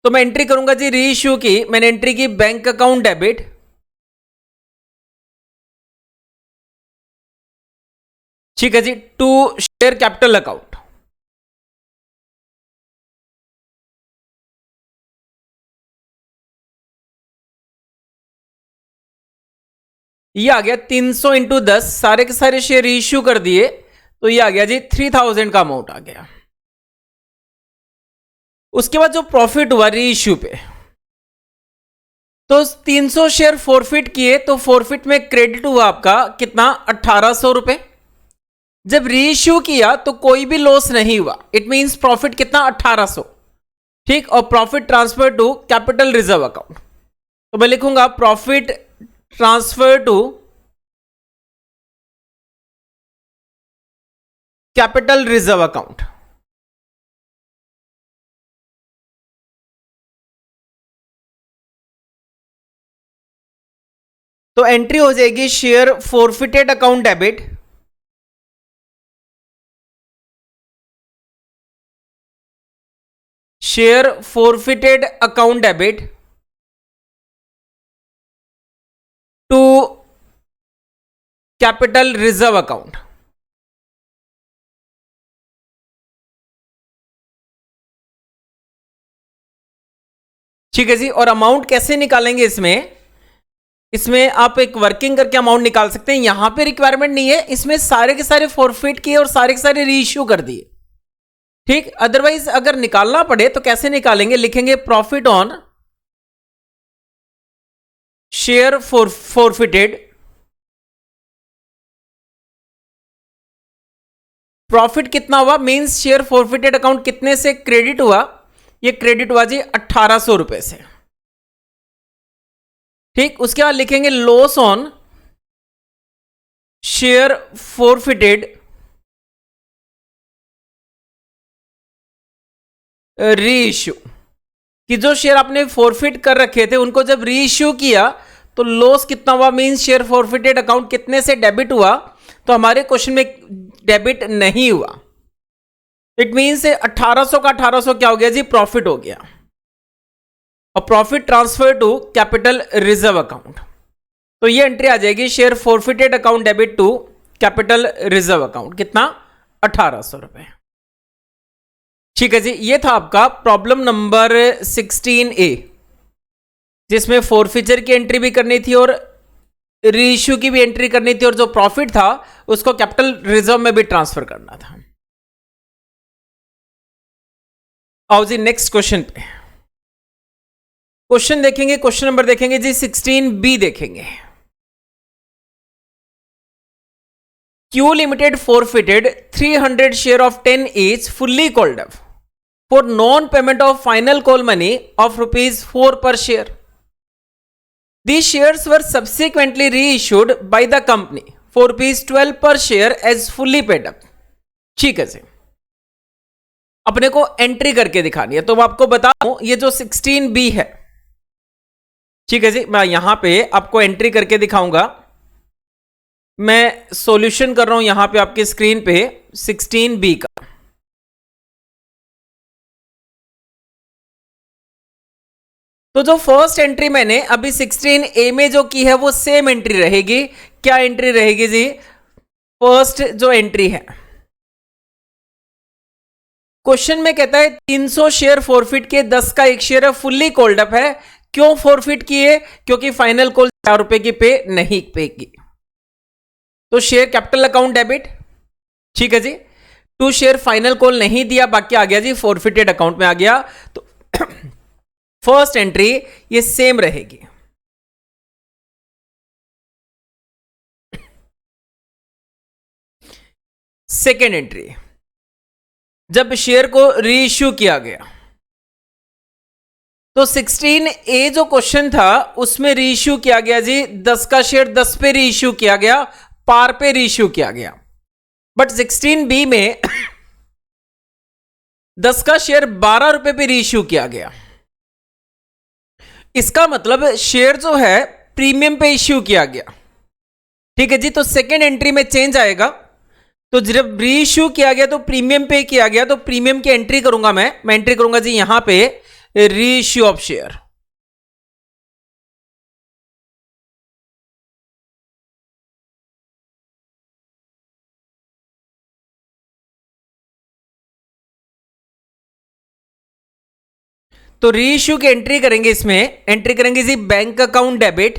Speaker 1: तो मैं एंट्री करूंगा जी री इश्यू की, मैंने एंट्री की बैंक अकाउंट डेबिट। ठीक है जी, टू शेयर कैपिटल अकाउंट। ये आ गया 300 इंटू 10, सारे के सारे शेयर इश्यू कर दिए, तो ये आ गया जी 3000 का अमाउंट आ गया। उसके बाद जो प्रॉफिट हुआ री इश्यू पे, तो 300 शेयर फॉरफिट किए, तो फॉरफिट में क्रेडिट हुआ आपका कितना? 1800 रुपए। जब री इश्यू किया तो कोई भी लॉस नहीं हुआ, इट मींस प्रॉफिट कितना? 1800। ठीक, और profit transfer to capital reserve account. तो मैं लिखूंगा profit transfer to capital reserve account. तो एंट्री हो जाएगी share forfeited account debit, share forfeited account debit to capital reserve account. ठीक है जी, और अमाउंट कैसे निकालेंगे? इसमें आप एक वर्किंग करके अमाउंट निकाल सकते हैं। यहां पे रिक्वायरमेंट नहीं है, इसमें सारे के सारे फॉरफिट किए और सारे के सारे रीइश्यू कर दिए। ठीक, अदरवाइज अगर निकालना पड़े तो कैसे निकालेंगे? लिखेंगे profit on share forfeited. Profit कितना हुआ? मींस शेयर फॉरफिटेड अकाउंट कितने से क्रेडिट हुआ? ये क्रेडिट हुआ जी 1800 रुपए से। ठीक, उसके बाद लिखेंगे लॉस ऑन शेयर फोरफिटेड री इश्यू, कि जो शेयर आपने फोरफिट कर रखे थे उनको जब री इश्यू किया तो लॉस कितना हुआ, मींस शेयर फोरफिटेड अकाउंट कितने से डेबिट हुआ, तो हमारे क्वेश्चन में डेबिट नहीं हुआ। इट मींस 1800 का 1800 क्या हो गया जी, प्रॉफिट हो गया, और profit transfer to capital reserve account. तो ये एंट्री आ जाएगी, share forfeited account debit to capital reserve account, कितना 1800 रुपए। ठीक है जी, ये था आपका प्रॉब्लम नंबर 16A, जिसमें फोरफिचर की एंट्री भी करनी थी और रीइश्यू की भी एंट्री करनी थी, और जो प्रॉफिट था उसको कैपिटल रिजर्व में भी ट्रांसफर करना था। आओ जी नेक्स्ट क्वेश्चन पे, क्वेश्चन देखेंगे, क्वेश्चन नंबर देखेंगे जी 16B देखेंगे। Q Limited forfeited 300 share of 10 each fully called up for non-payment of final call money of rupees 4 per share. These shares were subsequently reissued by the company for rupees 12 per share as fully paid up. ठीक है जी, अपने को entry करके दिखानी है, तो मैं आपको बता दूं ये जो 16B है, ठीक है जी, मैं यहां पे आपको एंट्री करके दिखाऊंगा। मैं सॉल्यूशन कर रहा हूं यहां पे आपके स्क्रीन पे 16B का। तो जो फर्स्ट एंट्री मैंने अभी 16A में जो की है वो सेम एंट्री रहेगी। क्या एंट्री रहेगी जी, फर्स्ट जो एंट्री है, क्वेश्चन में कहता है 300 शेयर फॉरफिट के 10 का एक शेयर है फुल्ली कॉल्ड अप है। क्यों फॉरफिट किए, क्योंकि फाइनल कॉल 4 रुपए की पे नहीं पे की, तो शेयर कैपिटल अकाउंट डेबिट। ठीक है जी, 2 शेयर फाइनल कॉल नहीं दिया, बाकी आ गया जी फॉरफिटेड अकाउंट में आ गया। तो फर्स्ट एंट्री ये सेम रहेगी। सेकेंड एंट्री, जब शेयर को रीइश्यू किया गया, तो 16A जो क्वेश्चन था उसमें रीइश्यू किया गया जी 10 का शेयर 10 पे रीइश्यू किया गया, पार पे रीइश्यू किया गया। बट 16B में 10 का शेयर 12 रुपए पे रीइश्यू किया गया। इसका मतलब शेयर जो है प्रीमियम पे इश्यू किया गया। ठीक है जी, तो सेकेंड एंट्री में चेंज आएगा। तो जब रीइश्यू किया गया तो प्रीमियम पे किया गया, तो प्रीमियम की एंट्री करूंगा मैं एंट्री करूंगा जी यहां पे रीइश्यू ऑफ शेयर। तो रीइश्यू की एंट्री करेंगे, इसमें एंट्री करेंगे जी बैंक अकाउंट डेबिट,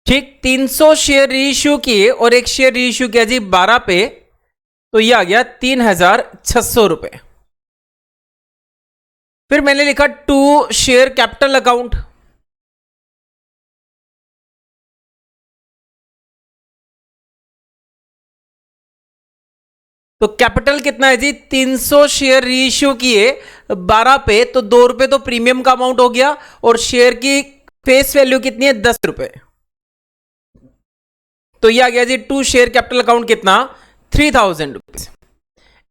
Speaker 1: ठीक 300 शेयर रीइश्यू किए और एक शेयर रीइश्यू किया जी 12 पे, तो ये आ गया 3600 रुपए। फिर मैंने लिखा 2 शेयर कैपिटल अकाउंट, तो कैपिटल कितना है जी 300 शेयर रीइश्यू किए 12 पे, तो 2 रुपए तो प्रीमियम का अमाउंट हो गया, और शेयर की फेस वैल्यू कितनी है 10 रुपए, तो ये आ गया जी 2 शेयर कैपिटल अकाउंट कितना 3000 रुपीज।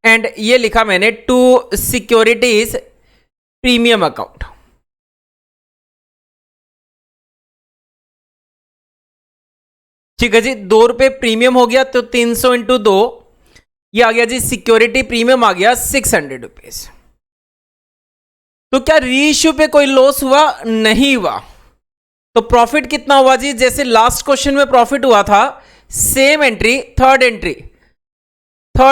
Speaker 1: एंड ये लिखा मैंने 2 सिक्योरिटीज प्रीमियम अकाउंट। ठीक है जी, 2 रुपए प्रीमियम हो गया, तो 300 इंटू 2, ये आ गया जी सिक्योरिटी प्रीमियम आ गया 600 रुपीज। तो क्या रीइश्यू पे कोई लॉस हुआ, नहीं हुआ। तो प्रॉफिट कितना हुआ जी, जैसे लास्ट क्वेश्चन में प्रॉफिट हुआ था, सेम एंट्री थर्ड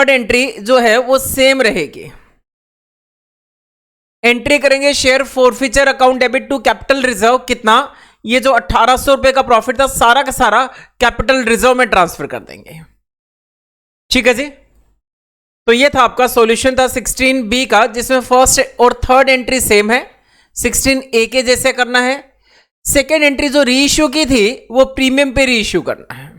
Speaker 1: एंट्री जो है वो सेम रहेगी। एंट्री करेंगे share forfeiture account debit to capital reserve, कितना, ये जो 1800 रुपए का प्रॉफिट था सारा का सारा कैपिटल रिजर्व में ट्रांसफर कर देंगे। ठीक है जी, तो ये था आपका सॉल्यूशन था 16B का, जिसमें फर्स्ट और थर्ड एंट्री सेम है, 16A के जैसे करना है। सेकेंड एंट्री जो रीइश्यू की थी वो प्रीमियम पे रीइश्यू करना है।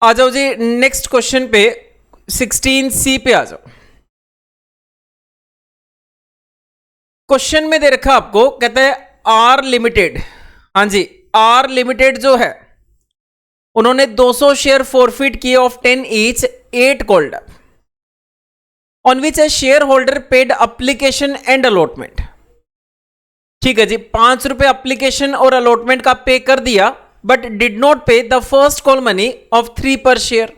Speaker 1: आ जाओ जी नेक्स्ट क्वेश्चन पे, 16C पे आ जाओ। क्वेश्चन में दे रखा आपको, कहता है आर लिमिटेड, हाँ जी, आर लिमिटेड जो है उन्होंने 200 शेयर फॉरफिट किए of 10 each, 8 called up, on which A share holder paid application and allotment. ठीक है जी, 5 रुपए अप्लीकेशन और अलॉटमेंट का पे कर दिया, बट डिड नॉट पे the first call money of 3 पर शेयर।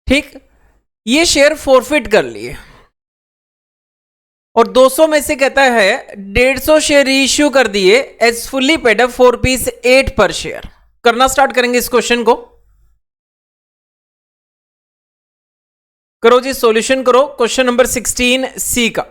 Speaker 1: ठीक, ये शेयर फॉरफिट कर लिए और 200 में से कहता है 150 शेयर इश्यू कर दिए एज फुल्ली पेड अप ₹8 पर शेयर। करना स्टार्ट करेंगे इस क्वेश्चन को। करो जी, सॉल्यूशन करो क्वेश्चन नंबर 16 सी का।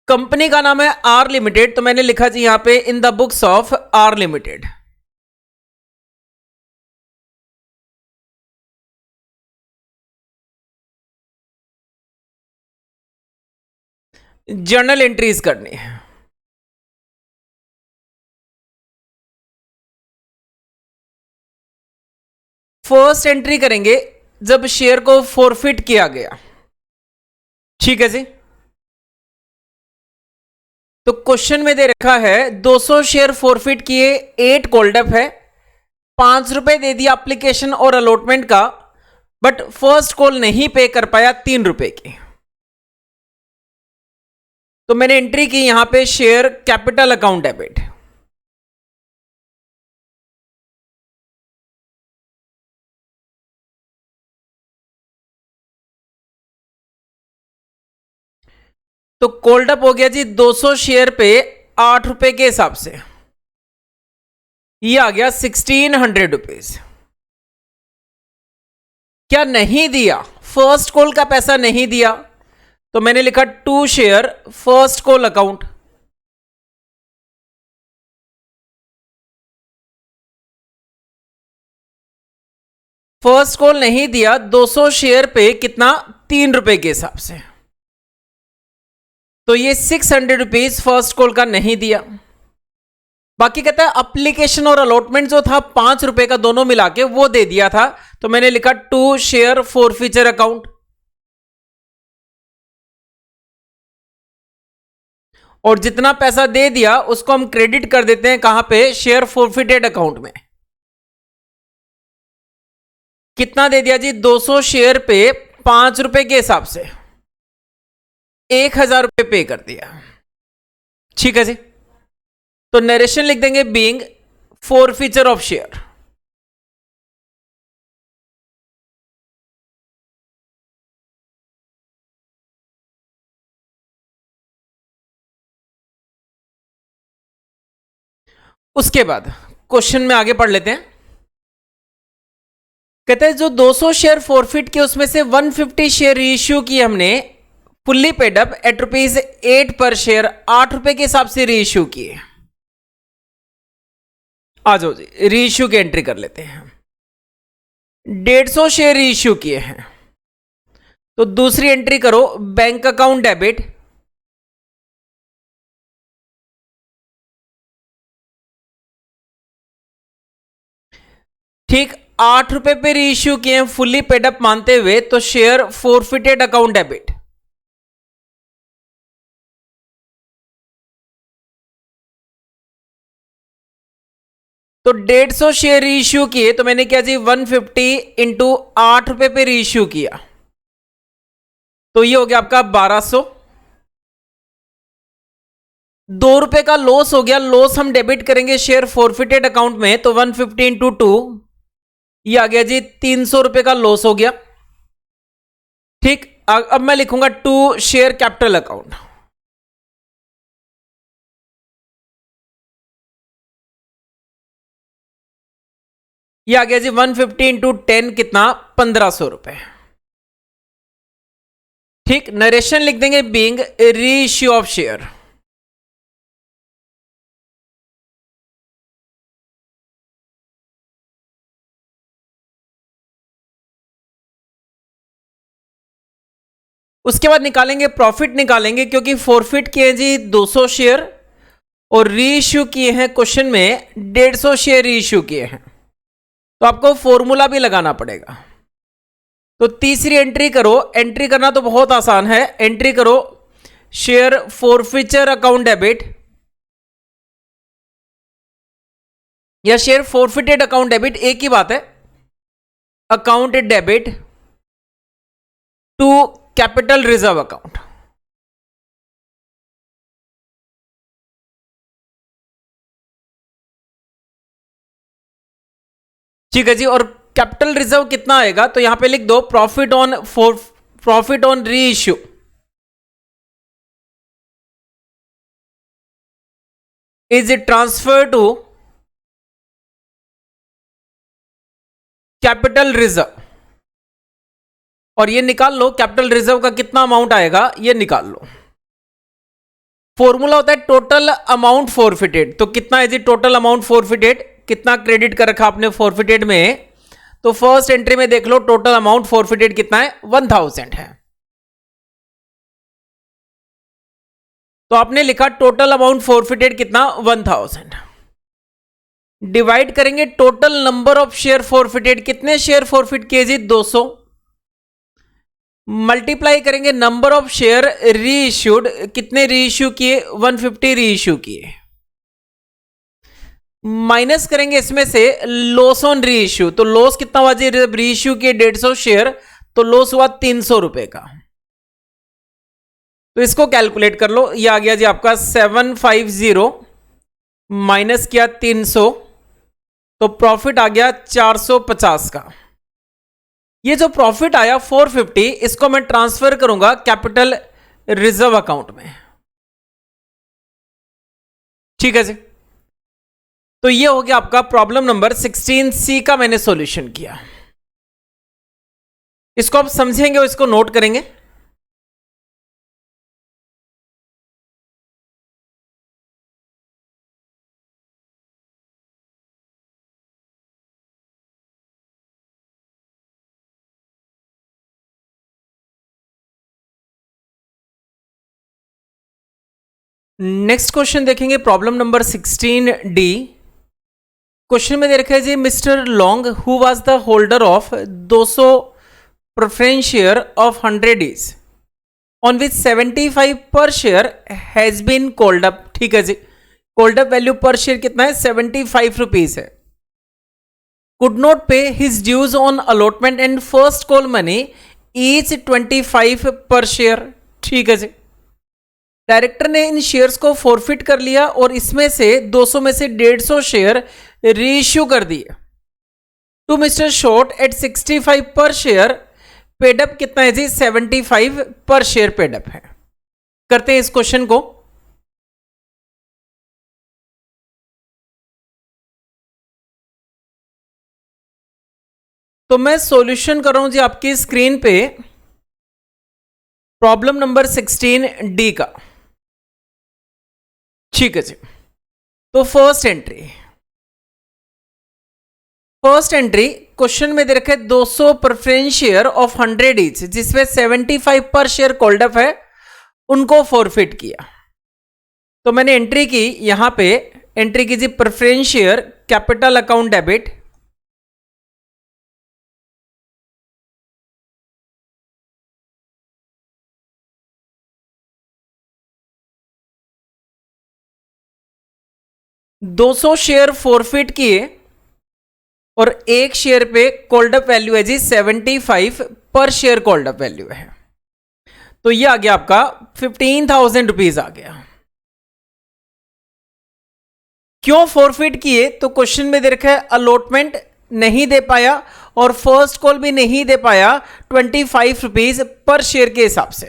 Speaker 1: कंपनी का नाम है आर लिमिटेड, तो मैंने लिखा जी यहां पे in the books of R limited. Journal entries करनी है। फर्स्ट एंट्री करेंगे जब शेयर को फॉरफिट किया गया। ठीक है जी, तो क्वेश्चन में दे रखा है 200 शेयर फॉरफिट किए, 8 कॉल्ड अप है, 5 रुपए दे दिया एप्लीकेशन और अलॉटमेंट का, बट फर्स्ट कॉल नहीं पे कर पाया 3 रुपए की। तो मैंने एंट्री की यहां पे शेयर कैपिटल अकाउंट डेबिट। तो कॉल्ड अप हो गया जी 200 शेयर पे 8 रुपए के हिसाब से, ये आ गया 1600 रुपीज। क्या नहीं दिया, फर्स्ट कॉल का पैसा नहीं दिया, तो मैंने लिखा to share first call account. First call नहीं दिया 200 शेयर पे कितना, 3 रुपए के हिसाब से, तो ये 600 रुपीज फर्स्ट कॉल का नहीं दिया। बाकी कहता है एप्लीकेशन और अलॉटमेंट जो था 5 रुपए का दोनों मिला के वो दे दिया था, तो मैंने लिखा टू शेयर फॉरफीचर अकाउंट। और जितना पैसा दे दिया उसको हम क्रेडिट कर देते हैं कहां पे, शेयर फॉरफिटेड अकाउंट में। कितना दे दिया जी, 200 शेयर पे 5 रुपए के हिसाब से 1000 रुपए पे कर दिया। ठीक है जी, तो नरेशन लिख देंगे बीइंग फॉरफीचर ऑफ शेयर। उसके बाद क्वेश्चन में आगे पढ़ लेते हैं। कहते हैं जो 200 शेयर फॉरफिट किए उसमें से 150 शेयर रीइश्यू की हमने फुल्ली पेड अप एट ₹8 पर शेयर, 8 रुपए के हिसाब से रीइश्यू किए। आ जाओ जी, रीइश्यू की एंट्री कर लेते हैं। 150 शेयर रीइश्यू किए हैं, तो दूसरी एंट्री करो बैंक अकाउंट डेबिट। ठीक, 8 रुपए पे रीइश्यू किए हैं फुल्ली पेड अप मानते हुए, तो शेयर फॉरफिटेड अकाउंट डेबिट। तो 150 शेयर रीइश्यू किए, तो मैंने क्या जी 150 इंटू 8 रुपए पे रीइश्यू किया, तो ये हो गया आपका 1200। 2 रुपए का लॉस हो गया, लॉस हम डेबिट करेंगे शेयर फॉरफिटेड अकाउंट में, तो 150 इंटू 2, ये आ गया जी 300 रुपए का लॉस हो गया। ठीक, अब मैं लिखूंगा टू शेयर कैपिटल अकाउंट। ये आ गया जी 150 इंटू 10 कितना, 1500 रुपए। ठीक, नरेशन लिख देंगे बीइंग रीइश्यू ऑफ शेयर। उसके बाद निकालेंगे प्रॉफिट निकालेंगे, क्योंकि फॉरफिट किए जी 200 शेयर और रीइश्यू किए हैं क्वेश्चन में 150 शेयर रीइश्यू किए हैं। तो आपको फॉर्मूला भी लगाना पड़ेगा। तो तीसरी एंट्री करो, एंट्री करना तो बहुत आसान है, एंट्री करो शेयर फॉरफीचर अकाउंट डेबिट या शेयर फॉरफिटेड अकाउंट डेबिट, एक ही बात है, account debit to capital reserve account. ठीक है जी, और कैपिटल रिजर्व कितना आएगा तो यहां पे लिख दो profit on reissue, is transfer to capital reserve, और ये निकाल लो कैपिटल रिजर्व का कितना अमाउंट आएगा, ये निकाल लो। फॉर्मूला होता है टोटल अमाउंट फॉरफिटेड, तो कितना है जी टोटल अमाउंट फॉरफिटेड, कितना क्रेडिट कर रखा आपने फॉरफिटेड में, तो फर्स्ट एंट्री में देख लो टोटल अमाउंट फॉरफिटेड कितना है, 1000 है। तो आपने लिखा टोटल अमाउंट फॉरफिटेड कितना, 1000, डिवाइड करेंगे total number of share forfeited, कितने शेयर फॉरफिट किए जी, 200, मल्टीप्लाई करेंगे नंबर ऑफ शेयर री इश्यूड, कितने री इश्यू किए, 150 री इश्यू किए, माइनस करेंगे इसमें से लॉस ऑन री इश्यू, तो लॉस कितना हुआ जी, री इश्यू किए 150 शेयर, तो लॉस हुआ 300 रुपए का। तो इसको कैलकुलेट कर लो, ये आ गया जी आपका 750 माइनस किया 300, तो प्रॉफिट आ गया 450 का। ये जो प्रॉफिट आया 450, इसको मैं ट्रांसफर करूंगा कैपिटल रिजर्व अकाउंट में। ठीक है जी, तो ये हो गया आपका प्रॉब्लम नंबर 16C का मैंने सॉल्यूशन किया। इसको आप समझेंगे और इसको नोट करेंगे। नेक्स्ट क्वेश्चन देखेंगे प्रॉब्लम नंबर 16D। क्वेश्चन में दे रखा है जी mister Long who was the holder of 200 preference share of 100 is on which 75 per share has been called up. ठीक है जी, called up value per share कितना है, 75 रुपीज है। Could not pay his dues on allotment and first call money each 25 per share. ठीक है जी, director ने इन shares को फॉरफिट कर लिया और इसमें से 200 में से 150 शेयर रीइश्यू कर दिए टू मिस्टर शॉर्ट एट 65 पर शेयर। पेडअप कितना है जी, 75 पर शेयर पेडअप है। करते हैं इस क्वेश्चन को। तो मैं सॉल्यूशन कर रहा हूं जी आपकी स्क्रीन पे प्रॉब्लम नंबर 16D का। ठीक है जी, तो फर्स्ट एंट्री क्वेश्चन में दे रखा है 200 प्रेफरेंस शेयर ऑफ 100 ईच, जिसमें 75 पर शेयर कॉल्ड अप है, उनको फॉरफिट किया। तो मैंने एंट्री की, यहां पे एंट्री कीजिए preference share capital account debit, $200 share forfeit किए और एक शेयर पे कॉल्ड अप वैल्यू है जी 75 per share called up value है। तो ये आ गया आपका 15,000 रुपीज आ गया। क्यों फॉरफिट किए, तो क्वेश्चन में दे रखा है अलॉटमेंट नहीं दे पाया और फर्स्ट कॉल भी नहीं दे पाया 25 रुपीज पर शेयर के हिसाब से,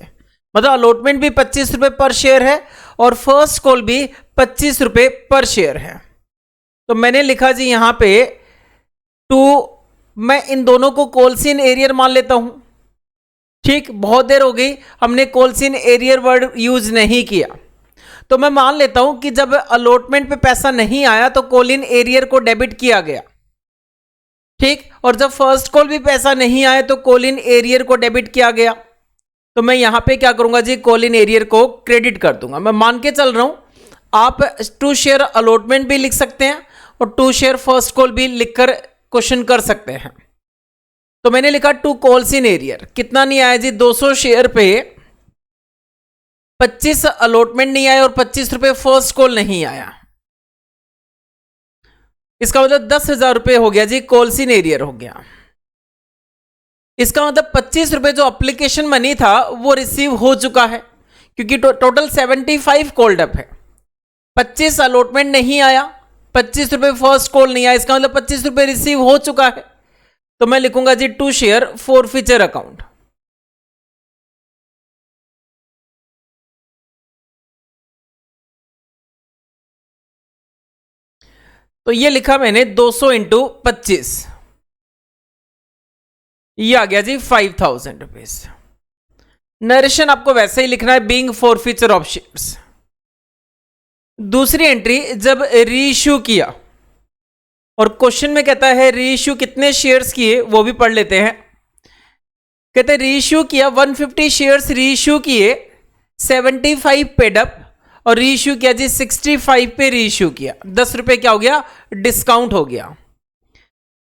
Speaker 1: मतलब अलॉटमेंट भी 25 रुपए पर शेयर है और फर्स्ट कॉल भी 25 रुपए पर शेयर है। तो मैंने लिखा जी यहां पे मैं इन दोनों को कोलसिन एरियर मान लेता हूं। ठीक, बहुत देर हो गई हमने कोलसिन एरियर वर्ड यूज नहीं किया, तो मैं मान लेता हूं कि जब अलॉटमेंट पे पैसा नहीं आया तो कोलिन एरियर को डेबिट किया गया। ठीक, और जब फर्स्ट कॉल भी पैसा नहीं आया तो कोलिन एरियर को डेबिट किया गया। तो मैं यहां पे क्या करूंगा जी, कोलिन एरियर को क्रेडिट कर दूंगा। मैं मान के चल रहा हूं, आप 2 शेयर अलॉटमेंट भी लिख सकते हैं और 2 शेयर फर्स्ट कॉल भी लिखकर क्वेश्चन कर सकते हैं। तो मैंने लिखा टू कॉल्स इन एरियर, कितना नहीं आया जी, 200 शेयर पे 25 अलॉटमेंट नहीं आया और 25 रुपए फर्स्ट कॉल नहीं आया। इसका मतलब 10,000 रुपए हो गया जी, कॉल्स इन एरियर हो गया। इसका मतलब 25 रुपए जो एप्लीकेशन मनी था वो रिसीव हो चुका है, क्योंकि टोटल 75 कॉल्ड अप है। 25 अलॉटमेंट नहीं आया, 25 रुपए फर्स्ट कॉल नहीं आया, इसका मतलब 25 रुपए रिसीव हो चुका है। तो मैं लिखूंगा जी टू शेयर फॉरफीचर अकाउंट। तो ये लिखा मैंने 200 इंटू 25, ये आ गया जी 5,000 रुपीज। नरेशन आपको वैसे ही लिखना है, बीइंग फॉरफीचर ऑफ शेयर्स। दूसरी एंट्री, जब रीइश्यू किया, और क्वेश्चन में कहता है रीइश्यू कितने शेयर्स किए, वो भी पढ़ लेते हैं। कहते हैं रीइश्यू किया 150 शेयर्स रीइश्यू किए, 75 पेड अप, और रीइश्यू किया जी 65 पे रीइश्यू किया, 10 रुपए क्या हो गया, डिस्काउंट हो गया।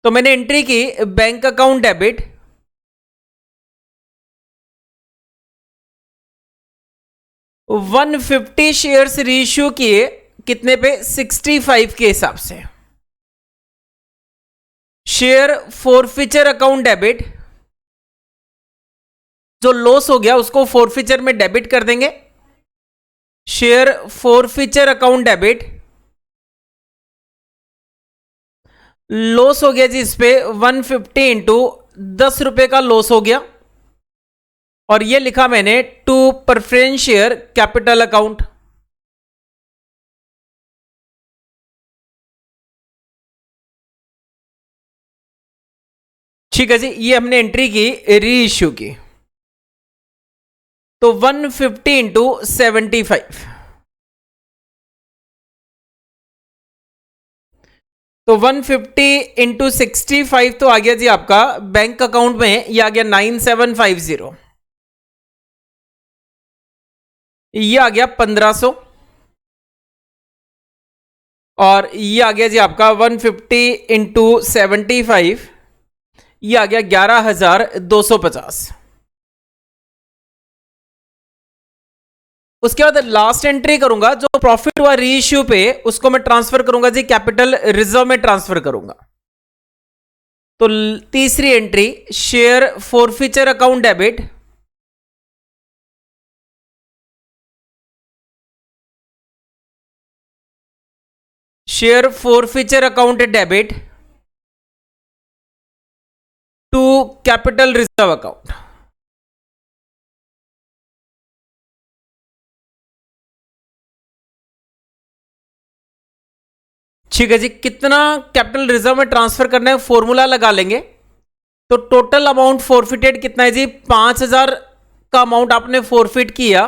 Speaker 1: तो मैंने एंट्री की bank account debit, one 150 shares reissue किए कितने पे, 65 के हिसाब से। शेयर फॉरफीचर अकाउंट डेबिट, जो लॉस हो गया उसको फॉरफीचर में डेबिट कर देंगे। Share forfeiture account debit, loss हो गया जी इस पे 150 इंटू 10 रुपए का लॉस हो गया, और ये लिखा मैंने to preference share capital account. ठीक है जी, ये हमने एंट्री की रीइश्यू की। तो 150 इंटू 75, तो 150 इंटू 65 तो आ गया जी आपका बैंक अकाउंट में, ये आ गया 9750, ये आ गया 1500, और ये आ गया जी आपका 150 इंटू 75, ये आ गया 11,250। उसके बाद लास्ट एंट्री करूंगा, जो प्रॉफिट हुआ रीइश्यू पे उसको मैं ट्रांसफर करूंगा जी कैपिटल रिजर्व में ट्रांसफर करूंगा। तो तीसरी एंट्री, share forfeiture account debit, share forfeiture account debit to capital reserve account. ठीक है जी, कितना कैपिटल रिजर्व में ट्रांसफर करना है फॉर्मूला लगा लेंगे। तो टोटल अमाउंट फॉरफिटेड कितना है जी, 5,000 का अमाउंट आपने फॉरफिट किया,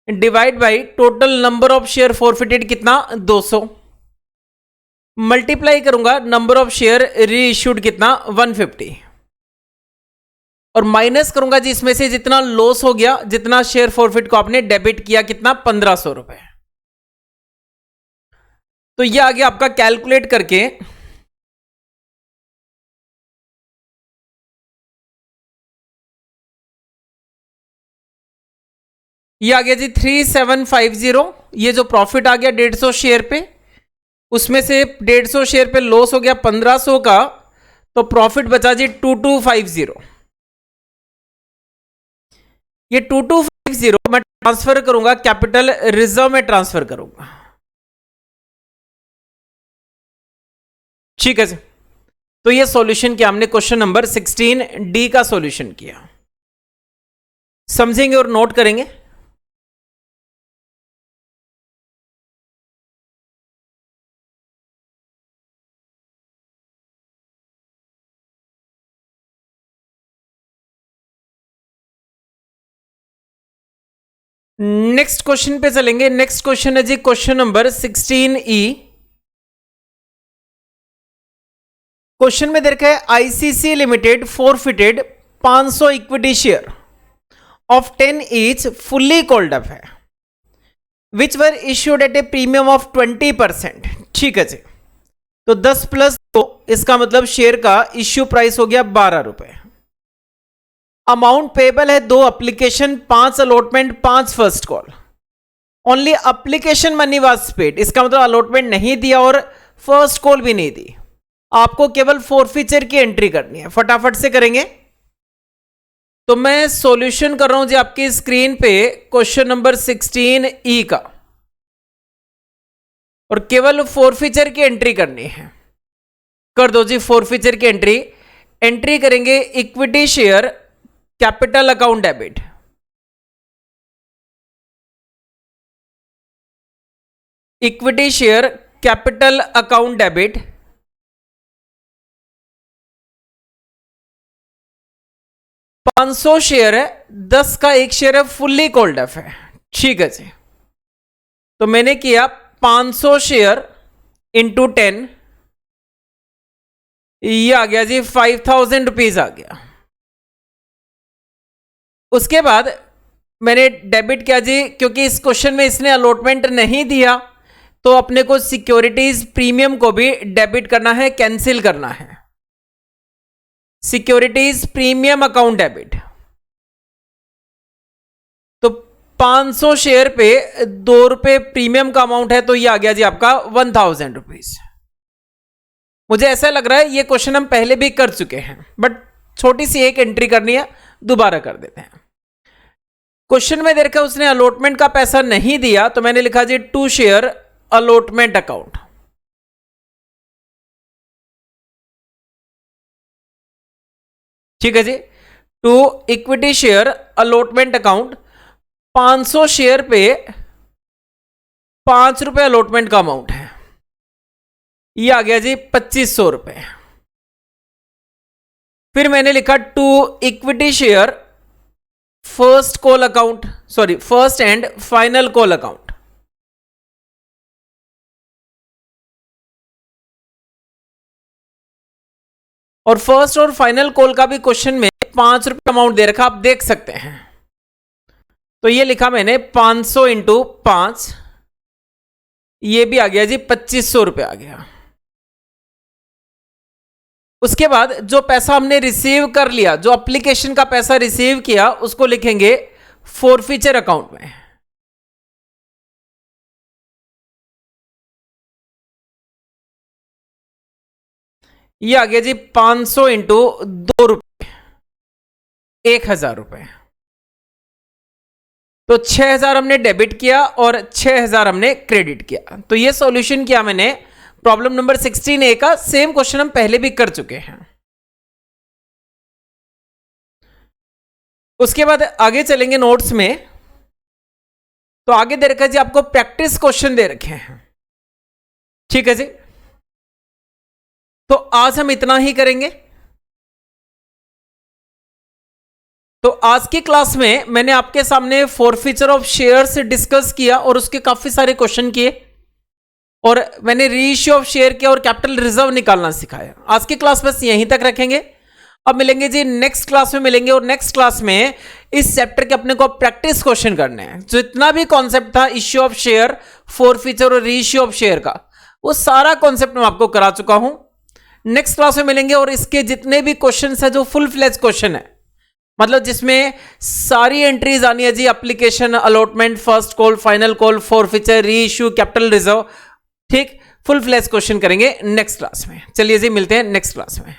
Speaker 1: divide by total number of share forfeited कितना, 200, मल्टीप्लाई करूंगा नंबर ऑफ शेयर रीइश्यूड कितना, 150, और माइनस करूंगा जी इसमें से जितना लॉस हो गया, जितना शेयर फॉरफिट को आपने डेबिट किया, कितना, 1500 रुपए। तो ये आ गया आपका कैलकुलेट करके, ये आ गया जी 3750। ये जो प्रॉफिट आ गया 150 शेयर पे, उसमें से 150 शेयर पे लॉस हो गया 1500 का, तो प्रॉफिट बचा जी 2250। ये 2250 मैं ट्रांसफर करूंगा कैपिटल रिजर्व में ट्रांसफर करूंगा। ठीक है जी, तो ये सॉल्यूशन किया हमने, क्वेश्चन नंबर 16 डी का सॉल्यूशन किया। समझेंगे और नोट करेंगे। नेक्स्ट क्वेश्चन पे चलेंगे। नेक्स्ट क्वेश्चन है जी क्वेश्चन नंबर 16E। क्वेश्चन में देखा है ICC limited forfeited 500 equity share of 10 each fully called up है, which were issued at a premium of 20%। ठीक है जी, तो 10 प्लस 2, इसका मतलब शेयर का इश्यू प्राइस हो गया 12 रुपए। अमाउंट पेबल है 2 application, 5 allotment, 5 first call. Only application money was paid, इसका मतलब अलॉटमेंट नहीं दिया और फर्स्ट कॉल भी नहीं दी। आपको केवल फोरफीचर की एंट्री करनी है, फटाफट से करेंगे। तो मैं सॉल्यूशन कर रहा हूं जी आपकी स्क्रीन पे क्वेश्चन नंबर 16E का, और केवल फोरफीचर की एंट्री करनी है। कर दो जी फोरफीचर की एंट्री। एंट्री करेंगे equity share capital account debit. Equity share capital account debit, 500 share है, 10 का एक शेयर है, फुल्ली कॉल्ड अप है। ठीक है जी, तो मैंने किया 500 शेयर इंटू 10, ये आ गया जी 5000 रुपीज आ गया। उसके बाद मैंने डेबिट किया जी, क्योंकि इस क्वेश्चन में इसने अलॉटमेंट नहीं दिया तो अपने को सिक्योरिटीज प्रीमियम को भी डेबिट करना है, कैंसिल करना है। सिक्योरिटीज प्रीमियम अकाउंट डेबिट, तो 500 शेयर पे 2 रुपए प्रीमियम का अमाउंट है, तो ये आ गया जी आपका 1000 रुपीज। मुझे ऐसा लग रहा है ये क्वेश्चन हम पहले भी कर चुके हैं, बट छोटी सी एक एंट्री करनी है, दोबारा कर देते हैं। क्वेश्चन में देखा उसने अलॉटमेंट का पैसा नहीं दिया, तो मैंने लिखा जी 2 शेयर अलॉटमेंट अकाउंट। ठीक है जी, 2 equity share allotment account, 500 share पे 5 रुपए अलॉटमेंट का अमाउंट है, ये आ गया जी 2500 रुपए। फिर मैंने लिखा 2 equity share first call account, sorry first and final call account, और फर्स्ट और फाइनल कॉल का भी क्वेश्चन में 5 रुपए अमाउंट दे रखा, आप देख सकते हैं। तो ये लिखा मैंने 500 इंटू 5, ये भी आ गया जी 2500 रुपए आ गया। उसके बाद जो पैसा हमने रिसीव कर लिया, जो एप्लीकेशन का पैसा रिसीव किया, उसको लिखेंगे फोरफीचर अकाउंट में। ये आ गया जी 500 इंटू 2 रुपए, 1000 रुपए। तो 6000 हमने डेबिट किया और 6000 हमने क्रेडिट किया। तो ये सॉल्यूशन किया मैंने प्रॉब्लम नंबर 16A का। सेम क्वेश्चन हम पहले भी कर चुके हैं। उसके बाद आगे चलेंगे नोट्स में। तो आगे दे रखा है जी आपको प्रैक्टिस क्वेश्चन दे रखे हैं। ठीक है जी, तो आज हम इतना ही करेंगे। तो आज की क्लास में मैंने आपके सामने फोरफीचर ऑफ शेयर्स डिस्कस किया और उसके काफी सारे क्वेश्चन किए, और मैंने रीइश्यू ऑफ शेयर किया और कैपिटल रिजर्व निकालना सिखाया। आज की क्लास बस यहीं तक रखेंगे। अब मिलेंगे जी नेक्स्ट क्लास में मिलेंगे, और नेक्स्ट क्लास में इस चैप्टर के अपने को प्रैक्टिस क्वेश्चन करने हैं। जो इतना भी कॉन्सेप्ट था इश्यू ऑफ शेयर, फोरफीचर और रीइश्यू ऑफ शेयर का, वो सारा कॉन्सेप्ट मैं आपको करा चुका हूं। नेक्स्ट क्लास में मिलेंगे और इसके जितने भी क्वेश्चन है जो फुल फ्लेज क्वेश्चन है, मतलब जिसमें सारी एंट्रीज आनी है जी, application, allotment, first call, final call, forfeiture, reissue, capital reserve, ठीक, फुल फ्लेज क्वेश्चन करेंगे नेक्स्ट क्लास में। चलिए जी मिलते हैं नेक्स्ट क्लास में।